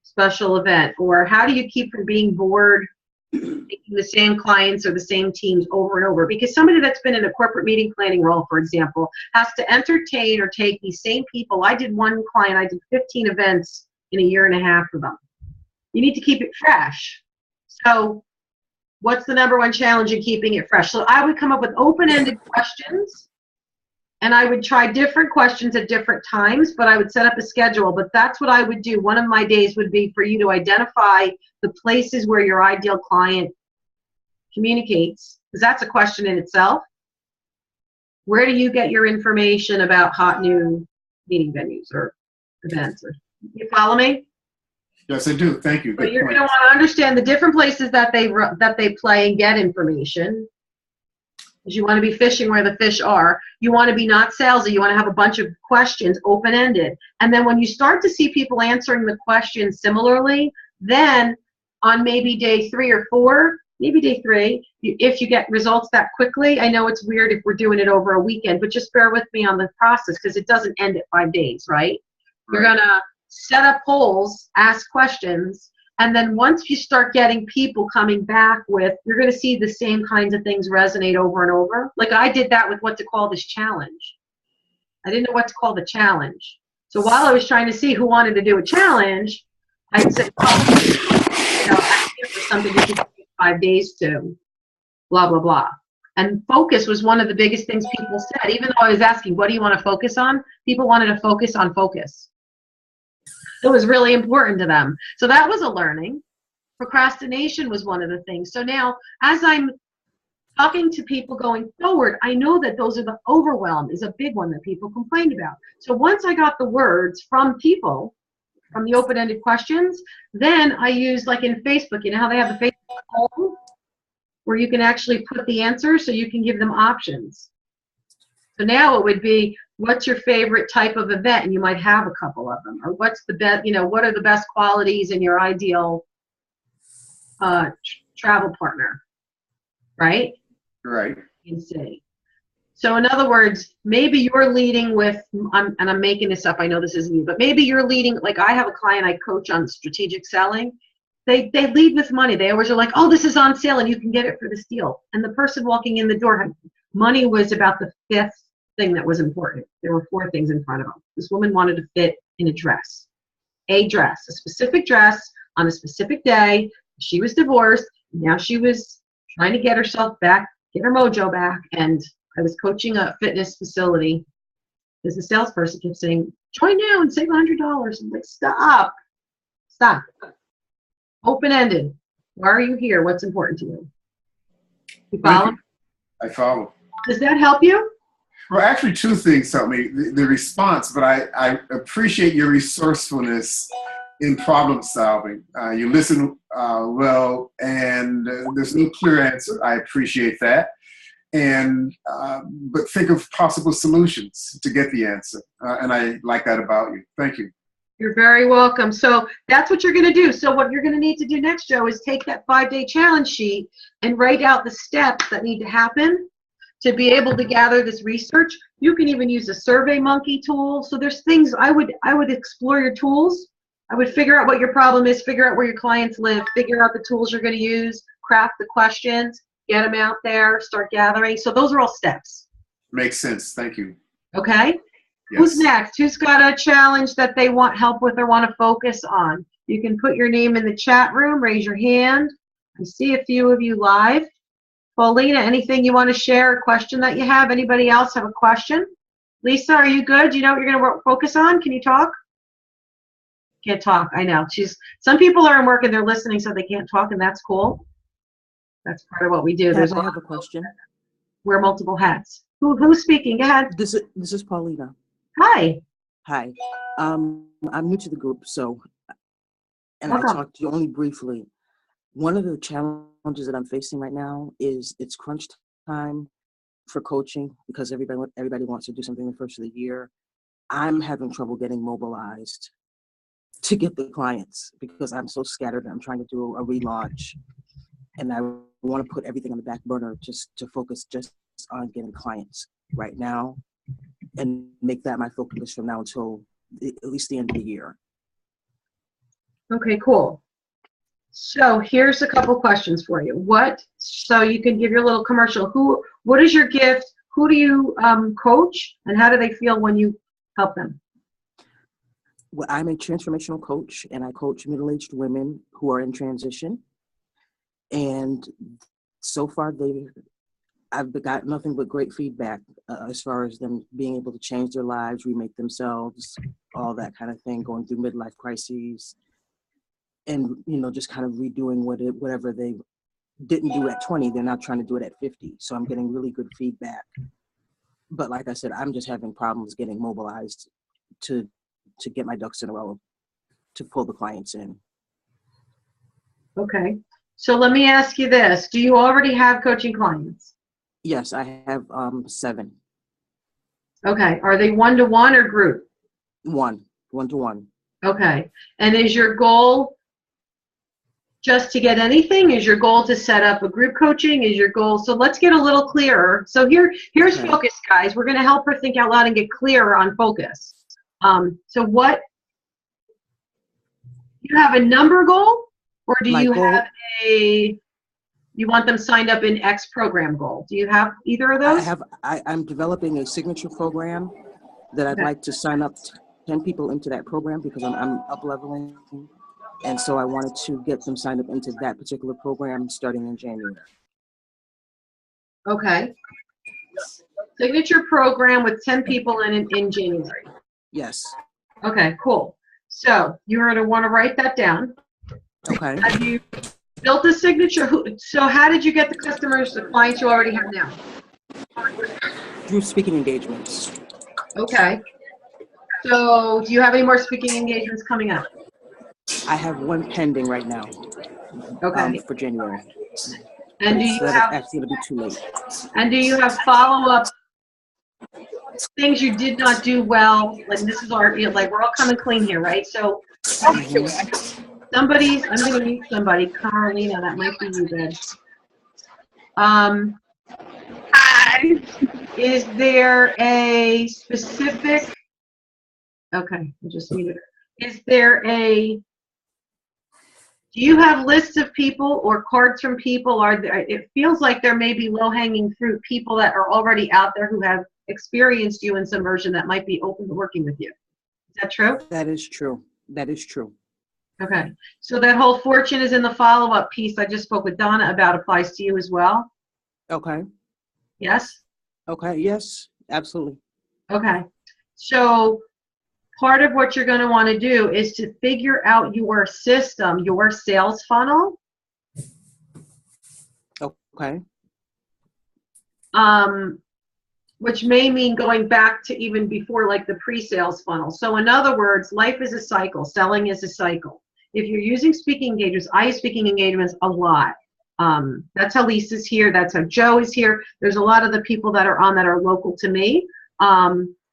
special event? Or how do you keep from being bored making the same clients or the same teams over and over? Because somebody that's been in a corporate meeting planning role, for example, has to entertain or take these same people. I did one client, I did 15 events in a year and a half for them. You need to keep it fresh. So what's the number one challenge in keeping it fresh? So I would come up with open-ended questions, and I would try different questions at different times, but I would set up a schedule. But that's what I would do. One of my days would be for you to identify the places where your ideal client communicates, because that's a question in itself. Where do you get your information about hot new meeting venues or events? Or, you follow me? Yes, I do. Thank you. So you're going to want to understand the different places that they play and get information. Because you want to be fishing where the fish are. You want to be not salesy. You want to have a bunch of questions open-ended. And then when you start to see people answering the questions similarly, then on maybe day 3 or 4, maybe day 3, if you get results that quickly, I know it's weird if we're doing it over a weekend, but just bear with me on the process because it doesn't end at 5 days, right? You're going to set up polls, ask questions, and then once you start getting people coming back with, you're going to see the same kinds of things resonate over and over. Like I did that with what to call this challenge. I didn't know what to call the challenge. So while I was trying to see who wanted to do a challenge, I'd say, I think there's something you can take 5 days to, blah, blah, blah. And focus was one of the biggest things people said. Even though I was asking, what do you want to focus on? People wanted to focus on focus. It was really important to them. So that was a learning. Procrastination was one of the things. So now, as I'm talking to people going forward, I know that those are the overwhelm is a big one that people complained about. So once I got the words from people, from the open-ended questions, then I use, like in Facebook, you know how they have the Facebook poll where you can actually put the answers so you can give them options. So now it would be, what's your favorite type of event? And you might have a couple of them. Or what's the best, what are the best qualities in your ideal travel partner, right? Right. You can see. So in other words, maybe you're leading with, and I'm making this up, I know this isn't you, but maybe you're leading, like I have a client I coach on strategic selling. They lead with money. They always are like, oh, this is on sale and you can get it for this deal. And the person walking in the door, money was about the 5th thing that was important. There were 4 things in front of them. This woman wanted to fit in a dress, a specific dress on a specific day. She was divorced. Now she was trying to get herself back, get her mojo back. And I was coaching a fitness facility because the salesperson kept saying, join now and save $100. I'm like, stop. Open-ended. Why are you here? What's important to you? You follow? I follow. Does that help you? Well, actually, 2 things help me. The response, but I appreciate your resourcefulness in problem solving. You listen well, and there's no clear answer. I appreciate that. And but think of possible solutions to get the answer. And I like that about you. Thank you. You're very welcome. So that's what you're going to do. So what you're going to need to do next, Joe, is take that 5-day challenge sheet and write out the steps that need to happen. to be able to gather this research. You can even use a SurveyMonkey tool. So there's things I would explore your tools. I would figure out what your problem is, figure out where your clients live, figure out the tools you're going to use, craft the questions, get them out there, start gathering. So those are all steps. Makes sense. Thank you. Okay. Yes. Who's next? Who's got a challenge that they want help with or want to focus on? You can put your name in the chat room, raise your hand. I see a few of you live. Paulina, anything you want to share, a question that you have? Anybody else have a question? Lisa, are you good? Do you know what you're going to focus on? Can you talk? Can't talk. I know. Some people are in work and they're listening, so they can't talk, and that's cool. That's part of what we do. I have a question. Wear multiple hats. Who's speaking? Go ahead. This is Paulina. Hi. Hi. I'm new to the group, and Welcome. I talked to you only briefly. One of the challenges that I'm facing right now is it's crunch time for coaching because everybody wants to do something the first of the year. I'm having trouble getting mobilized to get the clients because I'm so scattered. I'm trying to do a relaunch, and I want to put everything on the back burner just to focus just on getting clients right now and make that my focus from now until at least the end of the year. Okay, cool. So here's a couple questions for you. So you can give your little commercial. What is your gift? Who do you coach, and how do they feel when you help them? Well, I'm a transformational coach, and I coach middle-aged women who are in transition. And so far, I've got nothing but great feedback as far as them being able to change their lives, remake themselves, all that kind of thing, going through midlife crises, and just kind of redoing whatever they didn't do at 20, they're now trying to do it at 50. So I'm getting really good feedback. But like I said, I'm just having problems getting mobilized to get my ducks in a row to pull the clients in. Okay. So let me ask you this. Do you already have coaching clients? Yes, I have 7. Okay. Are they one-to-one or group? One-to-one. Okay. And is your goal just to get anything? Is your goal to set up a group coaching? Is your goal? So let's get a little clearer. So here's Okay. focus, guys. We're going to help her think out loud and get clearer on focus. So what, you have a number goal, or do you have you want them signed up in X program goal? Do you have either of those? I'm developing a signature program that I'd like to sign up 10 people into that program because I'm up leveling. And so I wanted to get them signed up into that particular program starting in January. Okay. Signature program with 10 people in January. Yes. Okay, cool. So you're going to want to write that down. Okay. Have you built a signature? So how did you get the customers, the clients you already have now? Through speaking engagements. Okay. So do you have any more speaking engagements coming up? I have one pending right now. Okay. For January. And do you have actually going to be too late. And do you have follow-up things you did not do well? Like this is our, like we're all coming clean here, right? So I'm going to meet somebody, Carolina, that might be you, Ben. Hi. Is there a specific, okay, I just muted her. Is there do you have lists of people or cards from people? It feels like there may be low-hanging fruit, people that are already out there who have experienced you in some version that might be open to working with you. Is that true? That is true. That is true. Okay. So that whole fortune is in the follow-up piece I just spoke with Donna about applies to you as well? Okay. Yes? Okay. Yes, absolutely. Okay. So part of what you're going to want to do is to figure out your system, your sales funnel. Okay. Which may mean going back to even before, like the pre-sales funnel. So in other words, life is a cycle. Selling is a cycle. If you're using speaking engagements, I use speaking engagements a lot. That's how Lisa's here. That's how Joe is here. There's a lot of the people that are on that are local to me.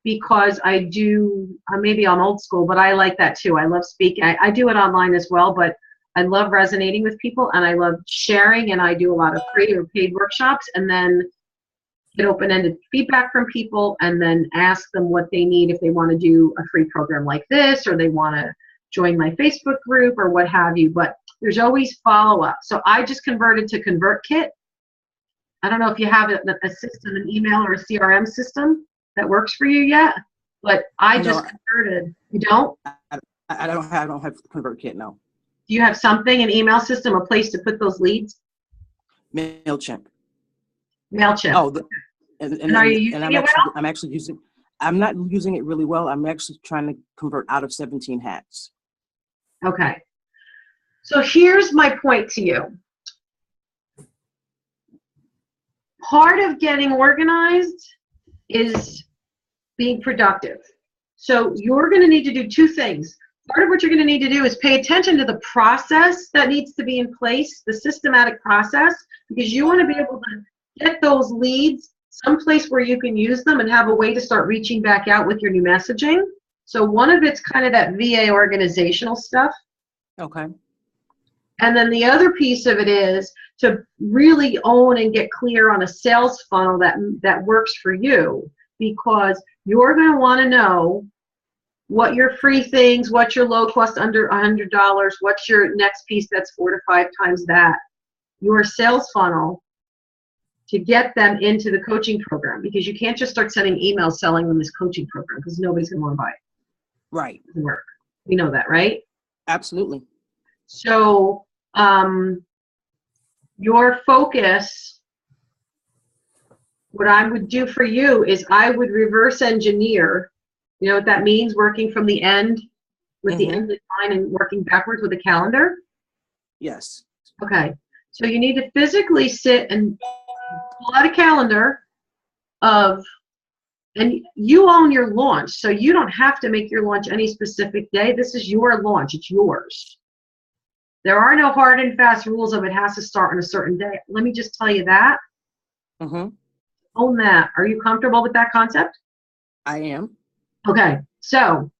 Because I do, maybe I'm old school, but I like that too. I love speaking. I do it online as well, but I love resonating with people and I love sharing, and I do a lot of free or paid workshops. And then, get open-ended feedback from people, and then ask them what they need if they want to do a free program like this, or they want to join my Facebook group or what have you. But there's always follow-up. So I just converted to ConvertKit. I don't know if you have a system, an email or a CRM system that works for you yet, but I just converted. You don't? I don't have ConvertKit, no. Do you have something, an email system, a place to put those leads? MailChimp. MailChimp. Oh, and are you using it well? I'm actually using. I'm not using it really well. I'm actually trying to convert out of 17 hats. Okay. So here's my point to you. Part of getting organized is being productive. So you're going to need to do two things. Part of what you're going to need to do is pay attention to the process that needs to be in place, the systematic process, because you want to be able to get those leads someplace where you can use them and have a way to start reaching back out with your new messaging. So one of it's kind of that VA organizational stuff. Okay. And then the other piece of it is to really own and get clear on a sales funnel that works for you, because you're going to want to know what your free things, what's your low cost under $100, what's your next piece that's 4 to 5 times that, your sales funnel to get them into the coaching program, because you can't just start sending emails selling them this coaching program because nobody's going to want to buy it. Right. It doesn't work. We know that, right? Absolutely. So your focus, what I would do for you is I would reverse engineer. You know what that means? Working from the end with the end in mind and working backwards with a calendar? Yes. Okay. So you need to physically sit and pull out a calendar of, and you own your launch, so you don't have to make your launch any specific day. This is your launch. It's yours. There are no hard and fast rules of it has to start on a certain day. Let me just tell you that. Own that. Are you comfortable with that concept? I am. Okay. So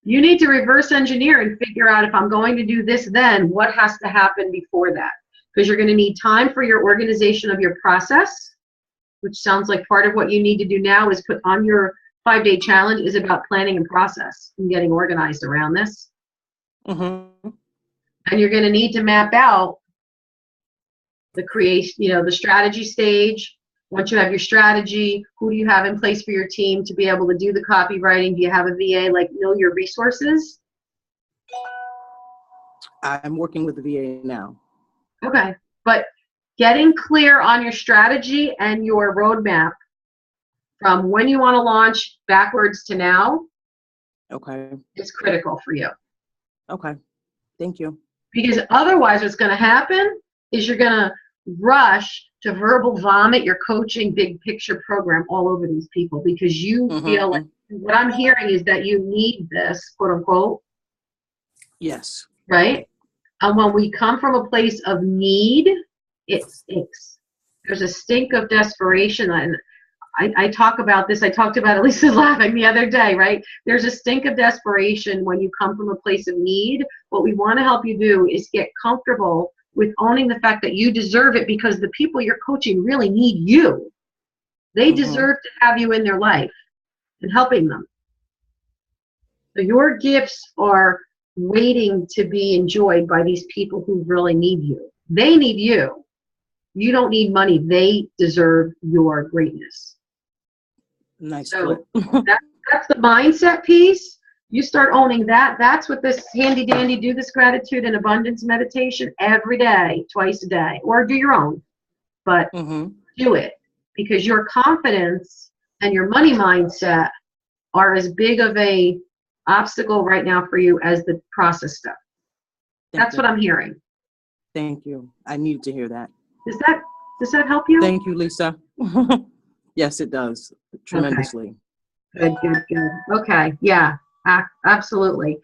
you need to reverse engineer and figure out, if I'm going to do this, then what has to happen before that? Because you're going to need time for your organization of your process, which sounds like part of what you need to do now is put on your 5-day challenge is about planning and process and getting organized around this. And you're going to need to map out the creation, the strategy stage. Once you have your strategy, who do you have in place for your team to be able to do the copywriting? Do you have a VA? Like, know your resources? I'm working with the VA now. Okay. But getting clear on your strategy and your roadmap from when you want to launch backwards to now. Okay. Is critical for you. Okay. Thank you. Because otherwise what's going to happen is you're going to rush to verbal vomit your coaching big picture program all over these people, because you feel like, what I'm hearing is that you need this, quote unquote. Yes. Right? And when we come from a place of need, it stinks. There's a stink of desperation. And I talk about this. I talked about it, Lisa's laughing the other day, right? There's a stink of desperation when you come from a place of need. What we want to help you do is get comfortable with owning the fact that you deserve it, because the people you're coaching really need you. They deserve to have you in their life and helping them. So your gifts are waiting to be enjoyed by these people who really need you. They need you. You don't need money. They deserve your greatness. Nice. So that's the mindset piece. You start owning that. That's what this handy dandy do this gratitude and abundance meditation every day, twice a day, or do your own, but do it, because your confidence and your money mindset are as big of a obstacle right now for you as the process stuff. That's what I'm hearing. Thank you. I needed to hear that. Does that help you? Thank you, Lisa. Yes, it does. Tremendously. Okay. Good. Okay. Yeah, absolutely.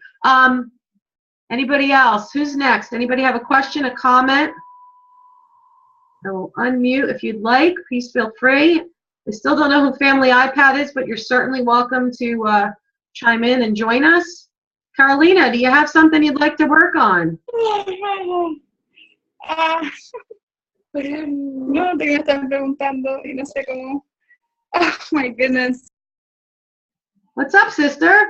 Anybody else? Who's next? Anybody have a question, a comment? I will unmute if you'd like. Please feel free. I still don't know who Family iPad is, but you're certainly welcome to chime in and join us. Carolina, do you have something you'd like to work on? No, te iba a estar preguntando y no sé cómo Oh my goodness. What's up, sister?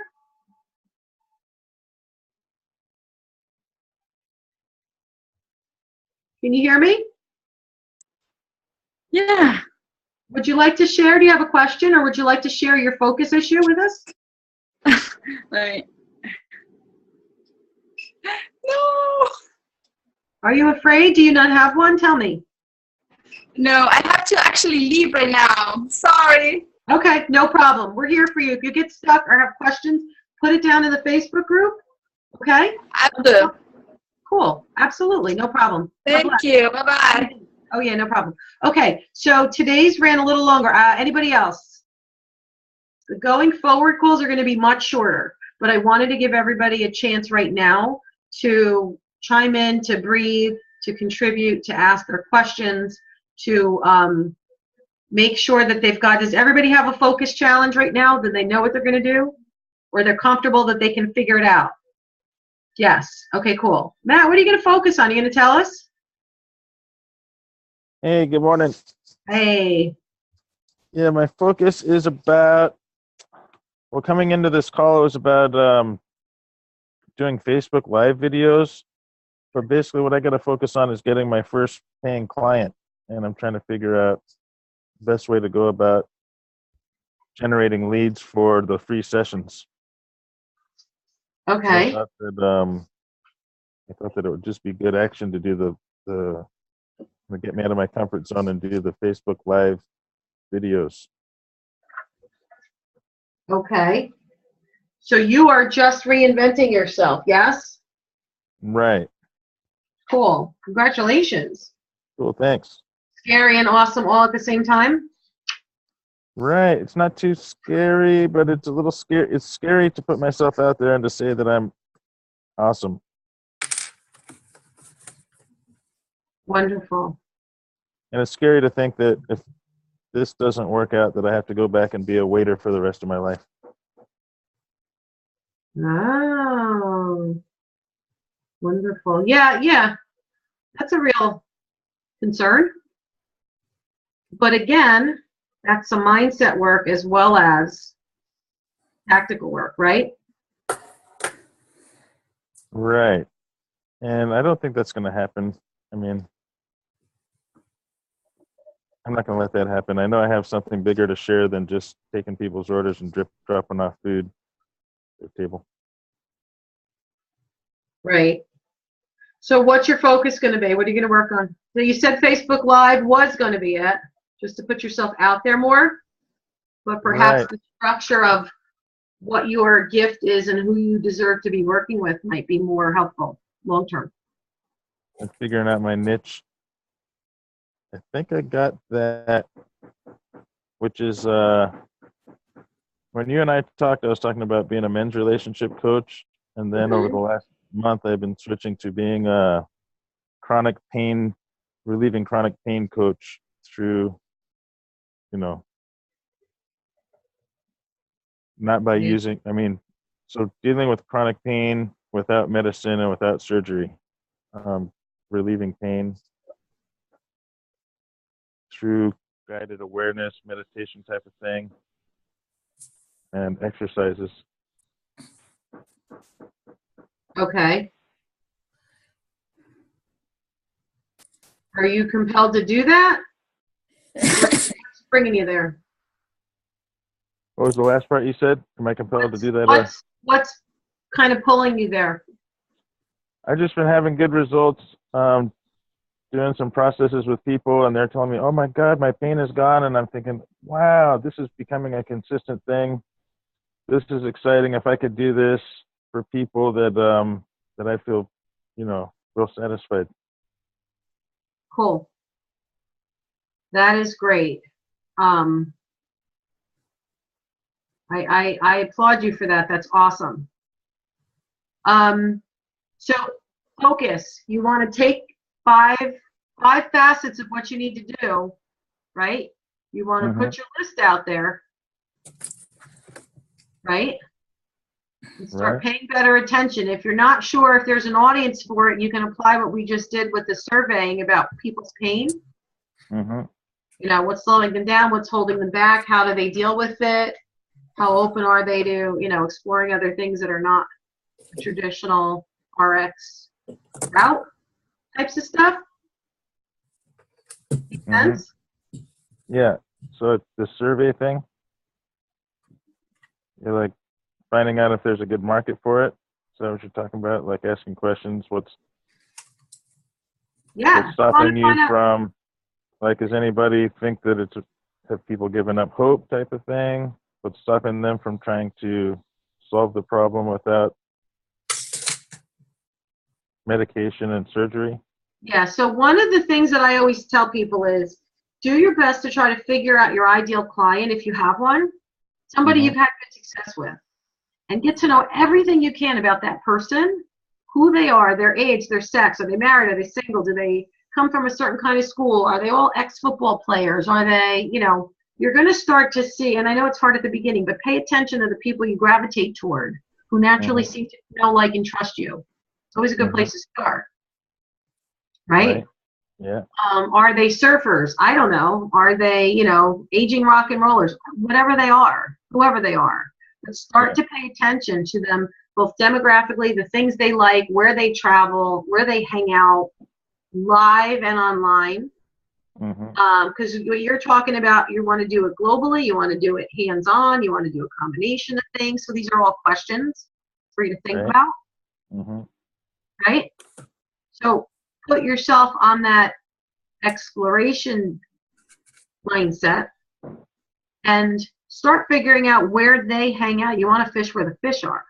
Can you hear me? Yeah. Would you like to share? Do you have a question, or would you like to share your focus issue with us? Let me. No. Are you afraid? Do you not have one? Tell me. No, I have to actually leave right now. Sorry. Okay, no problem. We're here for you. If you get stuck or have questions, put it down in the Facebook group. Okay? I will do. Cool. Absolutely. No problem. God bless. Thank you. Bye-bye. Oh, yeah, no problem. Okay, so today's ran a little longer. Anybody else? The going forward calls are going to be much shorter, but I wanted to give everybody a chance right now to chime in, to breathe, to contribute, to ask their questions, to make sure that they've got, does everybody have a focus challenge right now? Do they know what they're going to do? Or they're comfortable that they can figure it out? Yes. Okay, cool. Matt, what are you going to focus on? Are you going to tell us? Hey, good morning. Hey. Yeah, my focus is about, well, coming into this call, it was about doing Facebook Live videos. But basically what I got to focus on is getting my first paying client. And I'm trying to figure out the best way to go about generating leads for the free sessions. Okay. I thought that it would just be good action to do the get me out of my comfort zone and do the Facebook Live videos. Okay. So you are just reinventing yourself, yes? Right. Cool. Congratulations. Cool, thanks. Scary and awesome all at the same time? Right. It's not too scary, but it's a little scary. It's scary to put myself out there and to say that I'm awesome. Wonderful. And it's scary to think that if this doesn't work out, that I have to go back and be a waiter for the rest of my life. Oh, wonderful. Yeah. That's a real concern. But again, that's some mindset work as well as tactical work, right? Right. And I don't think that's going to happen. I mean, I'm not going to let that happen. I know I have something bigger to share than just taking people's orders and dropping off food at their table. Right. So what's your focus going to be? What are you going to work on? So you said Facebook Live was going to be it, just to put yourself out there more, but perhaps Right. the structure of what your gift is and who you deserve to be working with might be more helpful long term. And figuring out my niche. I think I got that, which is when you and I talked, I was talking about being a men's relationship coach. And then over the last month, I've been switching to being a relieving chronic pain coach through, not by using, so dealing with chronic pain without medicine and without surgery, relieving pain through guided awareness, meditation type of thing, and exercises. Okay. Are you compelled to do that? What's bringing you there? What was the last part you said? Am I compelled to do that? What's kind of pulling you there? I've just been having good results, doing some processes with people, and they're telling me, oh my God, my pain is gone. And I'm thinking, wow, this is becoming a consistent thing. This is exciting. If I could do this for people that I feel, real satisfied. Cool. That is great. I applaud you for that. That's awesome. So focus. You want to take five facets of what you need to do, right? You want to put your list out there, right? And start paying better attention. If you're not sure if there's an audience for it, you can apply what we just did with the surveying about people's pain. You know, what's slowing them down? What's holding them back? How do they deal with it? How open are they to, you know, exploring other things that are not traditional RX route types of stuff? Make sense? Yeah. So it's the survey thing. You're like finding out if there's a good market for it. Is that what you're talking about? Like asking questions. What's stopping you from? Like, does anybody think that it's have people given up hope type of thing? What's stopping them from trying to solve the problem without medication and surgery? Yeah, so one of the things that I always tell people is do your best to try to figure out your ideal client if you have one, somebody you've had good success with, and get to know everything you can about that person, who they are, their age, their sex, are they married, are they single, do they come from a certain kind of school, are they all ex-football players, are they, you know, you're going to start to see, and I know it's hard at the beginning, but pay attention to the people you gravitate toward who naturally seem to know, like, and trust you. It's always a good place to start. Right? Yeah. Are they surfers? I don't know. Are they, you know, aging rock and rollers? Whatever they are, whoever they are. But start to pay attention to them, both demographically, the things they like, where they travel, where they hang out, live and online. Because what you're talking about, you want to do it globally, you want to do it hands-on, you want to do a combination of things. So these are all questions for you to think about. Right? So put yourself on that exploration mindset and start figuring out where they hang out. You want to fish where the fish are.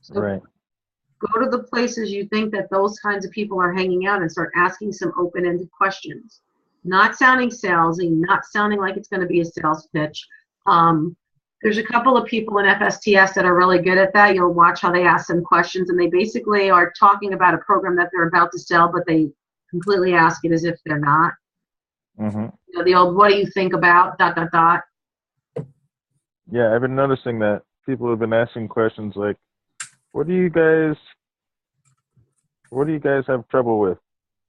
So go to the places you think that those kinds of people are hanging out and start asking some open-ended questions. Not sounding salesy, not sounding like it's going to be a sales pitch. There's a couple of people in FSTS that are really good at that. You'll watch how they ask some questions, and they basically are talking about a program that they're about to sell, but they completely ask it as if they're not. You know, the old, what do you think about, ... Yeah, I've been noticing that people have been asking questions like, what do you guys have trouble with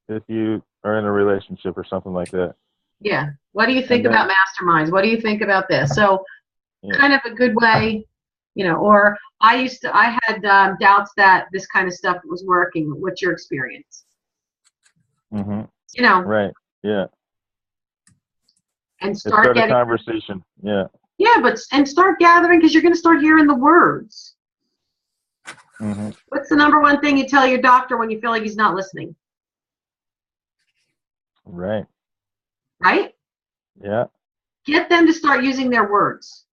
if you are in a relationship or something like that? Yeah. What do you think about masterminds? What do you think about this? So kind of a good way, you know, or I had doubts that this kind of stuff was working. What's your experience? You know. Right. Yeah. And start getting a conversation. Yeah. Yeah, and start gathering, because you're going to start hearing the words. What's the number one thing you tell your doctor when you feel like he's not listening? Right. Right? Yeah. Get them to start using their words.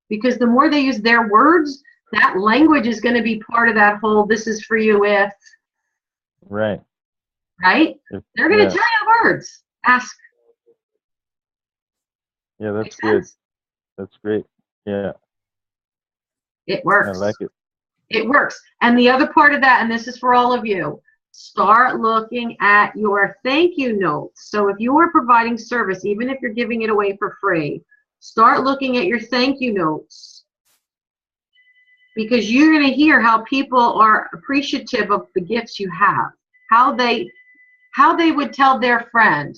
Because the more they use their words, that language is going to be part of that whole, this is for you if. Right. Right? They're going to tell you the words. Ask. Yeah, that's good. That's great. Yeah. It works. I like it. It works. And the other part of that, and this is for all of you, start looking at your thank you notes. So if you are providing service, even if you're giving it away for free, start looking at your thank you notes. Because you're going to hear how people are appreciative of the gifts you have. How they would tell their friend.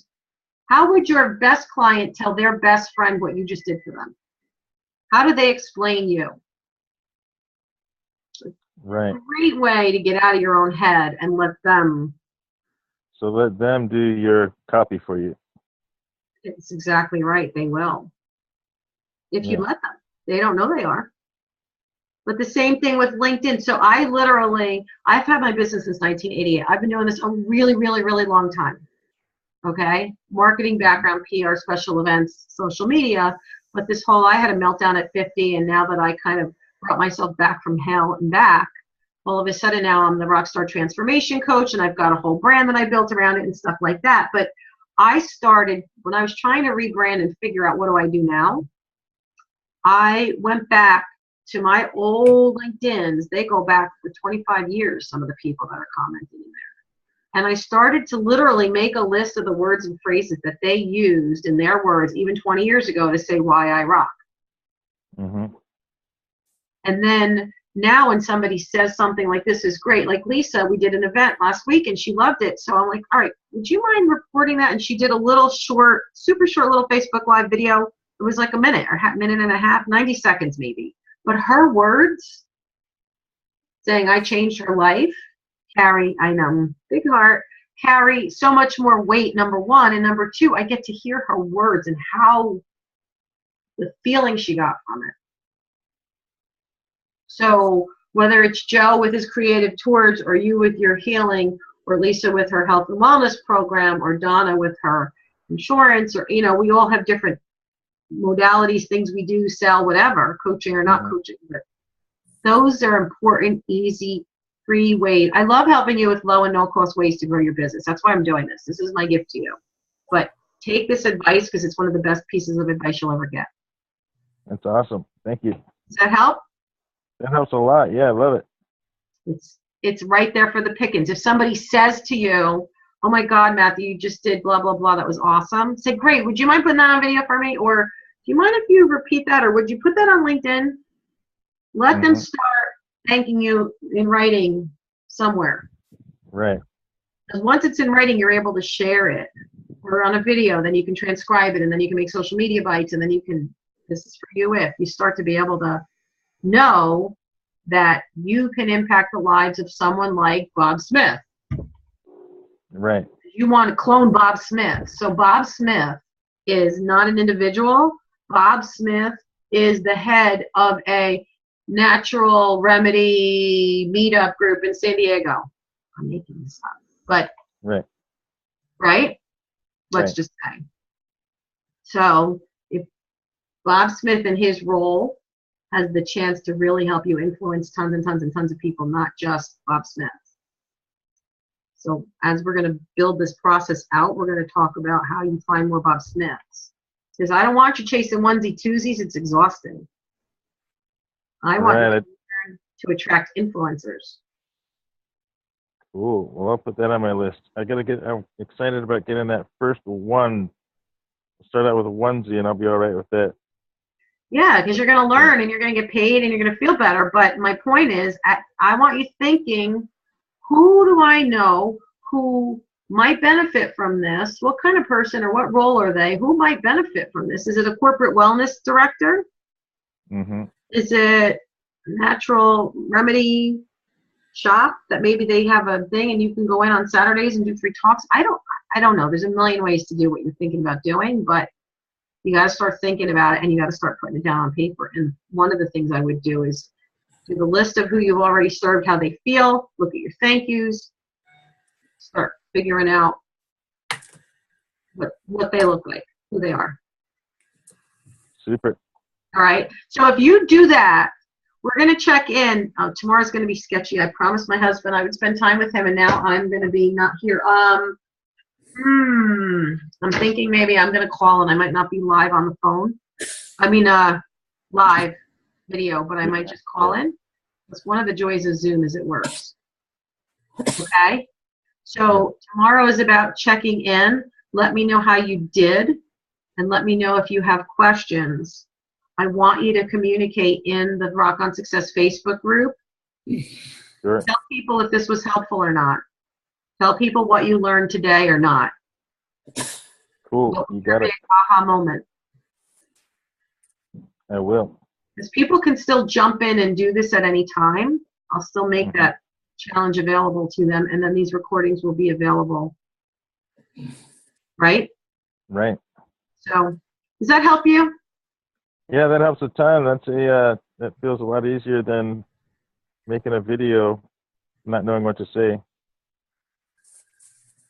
How would your best client tell their best friend what you just did for them? How do they explain you? Right. Great way to get out of your own head and let them. So let them do your copy for you. It's exactly right. They will. If you let them. They don't know they are. But the same thing with LinkedIn. So I've had my business since 1988. I've been doing this a really, really, really long time. Okay? Marketing background, PR, special events, social media. But this whole, I had a meltdown at 50, and now that I kind of brought myself back from hell and back, all of a sudden now I'm the Rockstar Transformation Coach, and I've got a whole brand that I built around it and stuff like that. But I started, when I was trying to rebrand and figure out what do I do now, I went back to my old LinkedIns. They go back for 25 years, some of the people that are commenting in there. And I started to literally make a list of the words and phrases that they used in their words, even 20 years ago, to say why I rock. And then now when somebody says something like this is great, like Lisa, we did an event last week and she loved it. So I'm like, all right, would you mind reporting that? And she did a little short, super short little Facebook Live video. It was like a minute or minute and a half, 90 seconds maybe. But her words saying I changed her life carry, I know, big heart, carry so much more weight, number one. And number two, I get to hear her words and how the feeling she got from it. So whether it's Joe with his creative tours or you with your healing or Lisa with her health and wellness program or Donna with her insurance or, you know, we all have different modalities, things we do, sell, whatever, coaching or not coaching. But those are important, easy, free ways. I love helping you with low and no cost ways to grow your business. That's why I'm doing this. This is my gift to you. But take this advice because it's one of the best pieces of advice you'll ever get. That's awesome. Thank you. Does that help? That helps a lot. Yeah, I love it. It's right there for the pickings. If somebody says to you, oh my God, Matthew, you just did blah, blah, blah, that was awesome. Say, great, would you mind putting that on video for me? Or do you mind if you repeat that? Or would you put that on LinkedIn? Let them start thanking you in writing somewhere. Right. Because once it's in writing, you're able to share it. Or on a video, then you can transcribe it, and then you can make social media bites, and then you can, this is for you if you start to be able to know that you can impact the lives of someone like Bob Smith. Right. You want to clone Bob Smith. So Bob Smith is not an individual. Bob Smith is the head of a natural remedy meetup group in San Diego. I'm making this up. But, right? Let's just say. So if Bob Smith in his role has the chance to really help you influence tons and tons and tons of people, not just Bob Smith. So as we're going to build this process out, we're going to talk about how you find more Bob Smiths. Because I don't want you chasing onesie-twosies. It's exhausting. I want you to attract influencers. Cool. Well, I'll put that on my list. I'm excited about getting that first one. Start out with a onesie and I'll be all right with that. Yeah, because you're going to learn and you're going to get paid and you're going to feel better. But my point is, I want you thinking, who do I know who might benefit from this? What kind of person or what role are they? Who might benefit from this? Is it a corporate wellness director? Is it a natural remedy shop that maybe they have a thing and you can go in on Saturdays and do free talks? I don't know. There's a million ways to do what you're thinking about doing, but you got to start thinking about it and you got to start putting it down on paper. And one of the things I would do is do the list of who you've already served, how they feel, look at your thank yous, start figuring out what they look like, who they are. Super. All right. So if you do that, we're going to check in. Tomorrow's going to be sketchy. I promised my husband I would spend time with him, and now I'm going to be not here. I'm thinking maybe I'm going to call, and I might not be live on the phone. I mean, live video, but I might just call in. That's one of the joys of Zoom is it works. Okay? So tomorrow is about checking in. Let me know how you did, and let me know if you have questions. I want you to communicate in the Rock on Success Facebook group. Sure. Tell people if this was helpful or not. Tell people what you learned today or not. Cool. You got it. Aha moment. I will. Because people can still jump in and do this at any time. I'll still make that challenge available to them, and then these recordings will be available. Right? Right. So, does that help you? Yeah, that helps a ton. That feels a lot easier than making a video, not knowing what to say.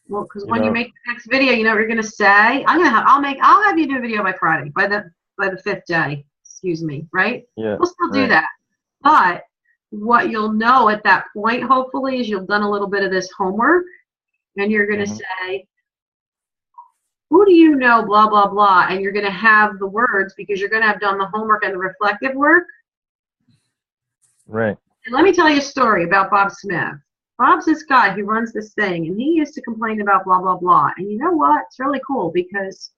Well, because when you make the next video, you know what you're gonna say. I'll have you do a video by Friday, by the fifth day. Excuse me, right? Yeah. We'll still do that. But what you'll know at that point, hopefully, is you've done a little bit of this homework, and you're gonna say, who do you know, blah, blah, blah, and you're going to have the words because you're going to have done the homework and the reflective work. Right. And let me tell you a story about Bob Smith. Bob's this guy who runs this thing, and he used to complain about blah, blah, blah. And you know what? It's really cool because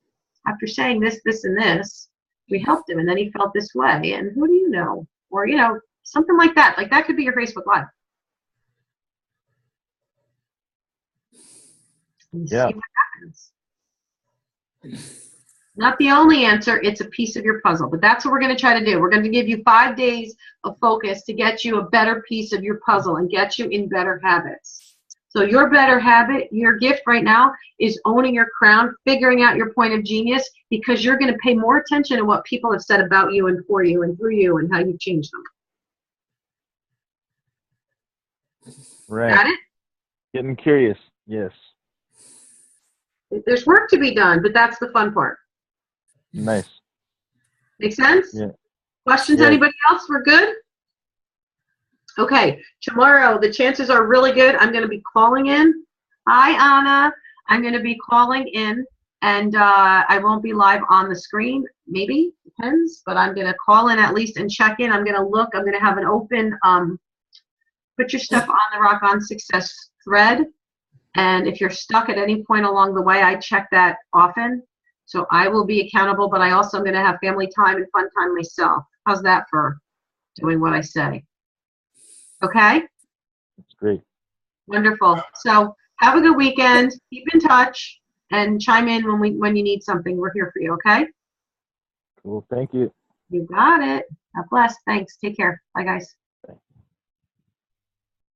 after saying this, this, and this, we helped him, and then he felt this way. And who do you know? Or, you know, Something like that. Like that could be your Facebook Live. And Yeah. see what happens. Not the only answer, it's a piece of your puzzle, but that's what we're going to try to do. We're going to give you 5 days of focus to get you a better piece of your puzzle and get you in better habits. So your better habit, your gift right now is owning your crown, figuring out your point of genius, because you're going to pay more attention to what people have said about you and for you and through you and how you change them. Right. Got it? Getting curious. Yes. There's work to be done, but that's the fun part. Nice. Make sense? Yeah. Questions, Yeah. anybody else? We're good? Okay, tomorrow the chances are really good. I'm going to be calling in. Hi, Anna. I'm going to be calling in, and I won't be live on the screen. Maybe, depends, but I'm going to call in at least and check in. I'm going to look. I'm going to have an open put your stuff on the Rock On Success thread, and if you're stuck at any point along the way, I check that often. So I will be accountable, but I also am going to have family time and fun time myself. How's that for doing what I say? Okay? That's great. Wonderful. So have a good weekend. Keep in touch and chime in when you need something. We're here for you, okay? Cool. Thank you. You got it. God bless. Thanks. Take care. Bye, guys.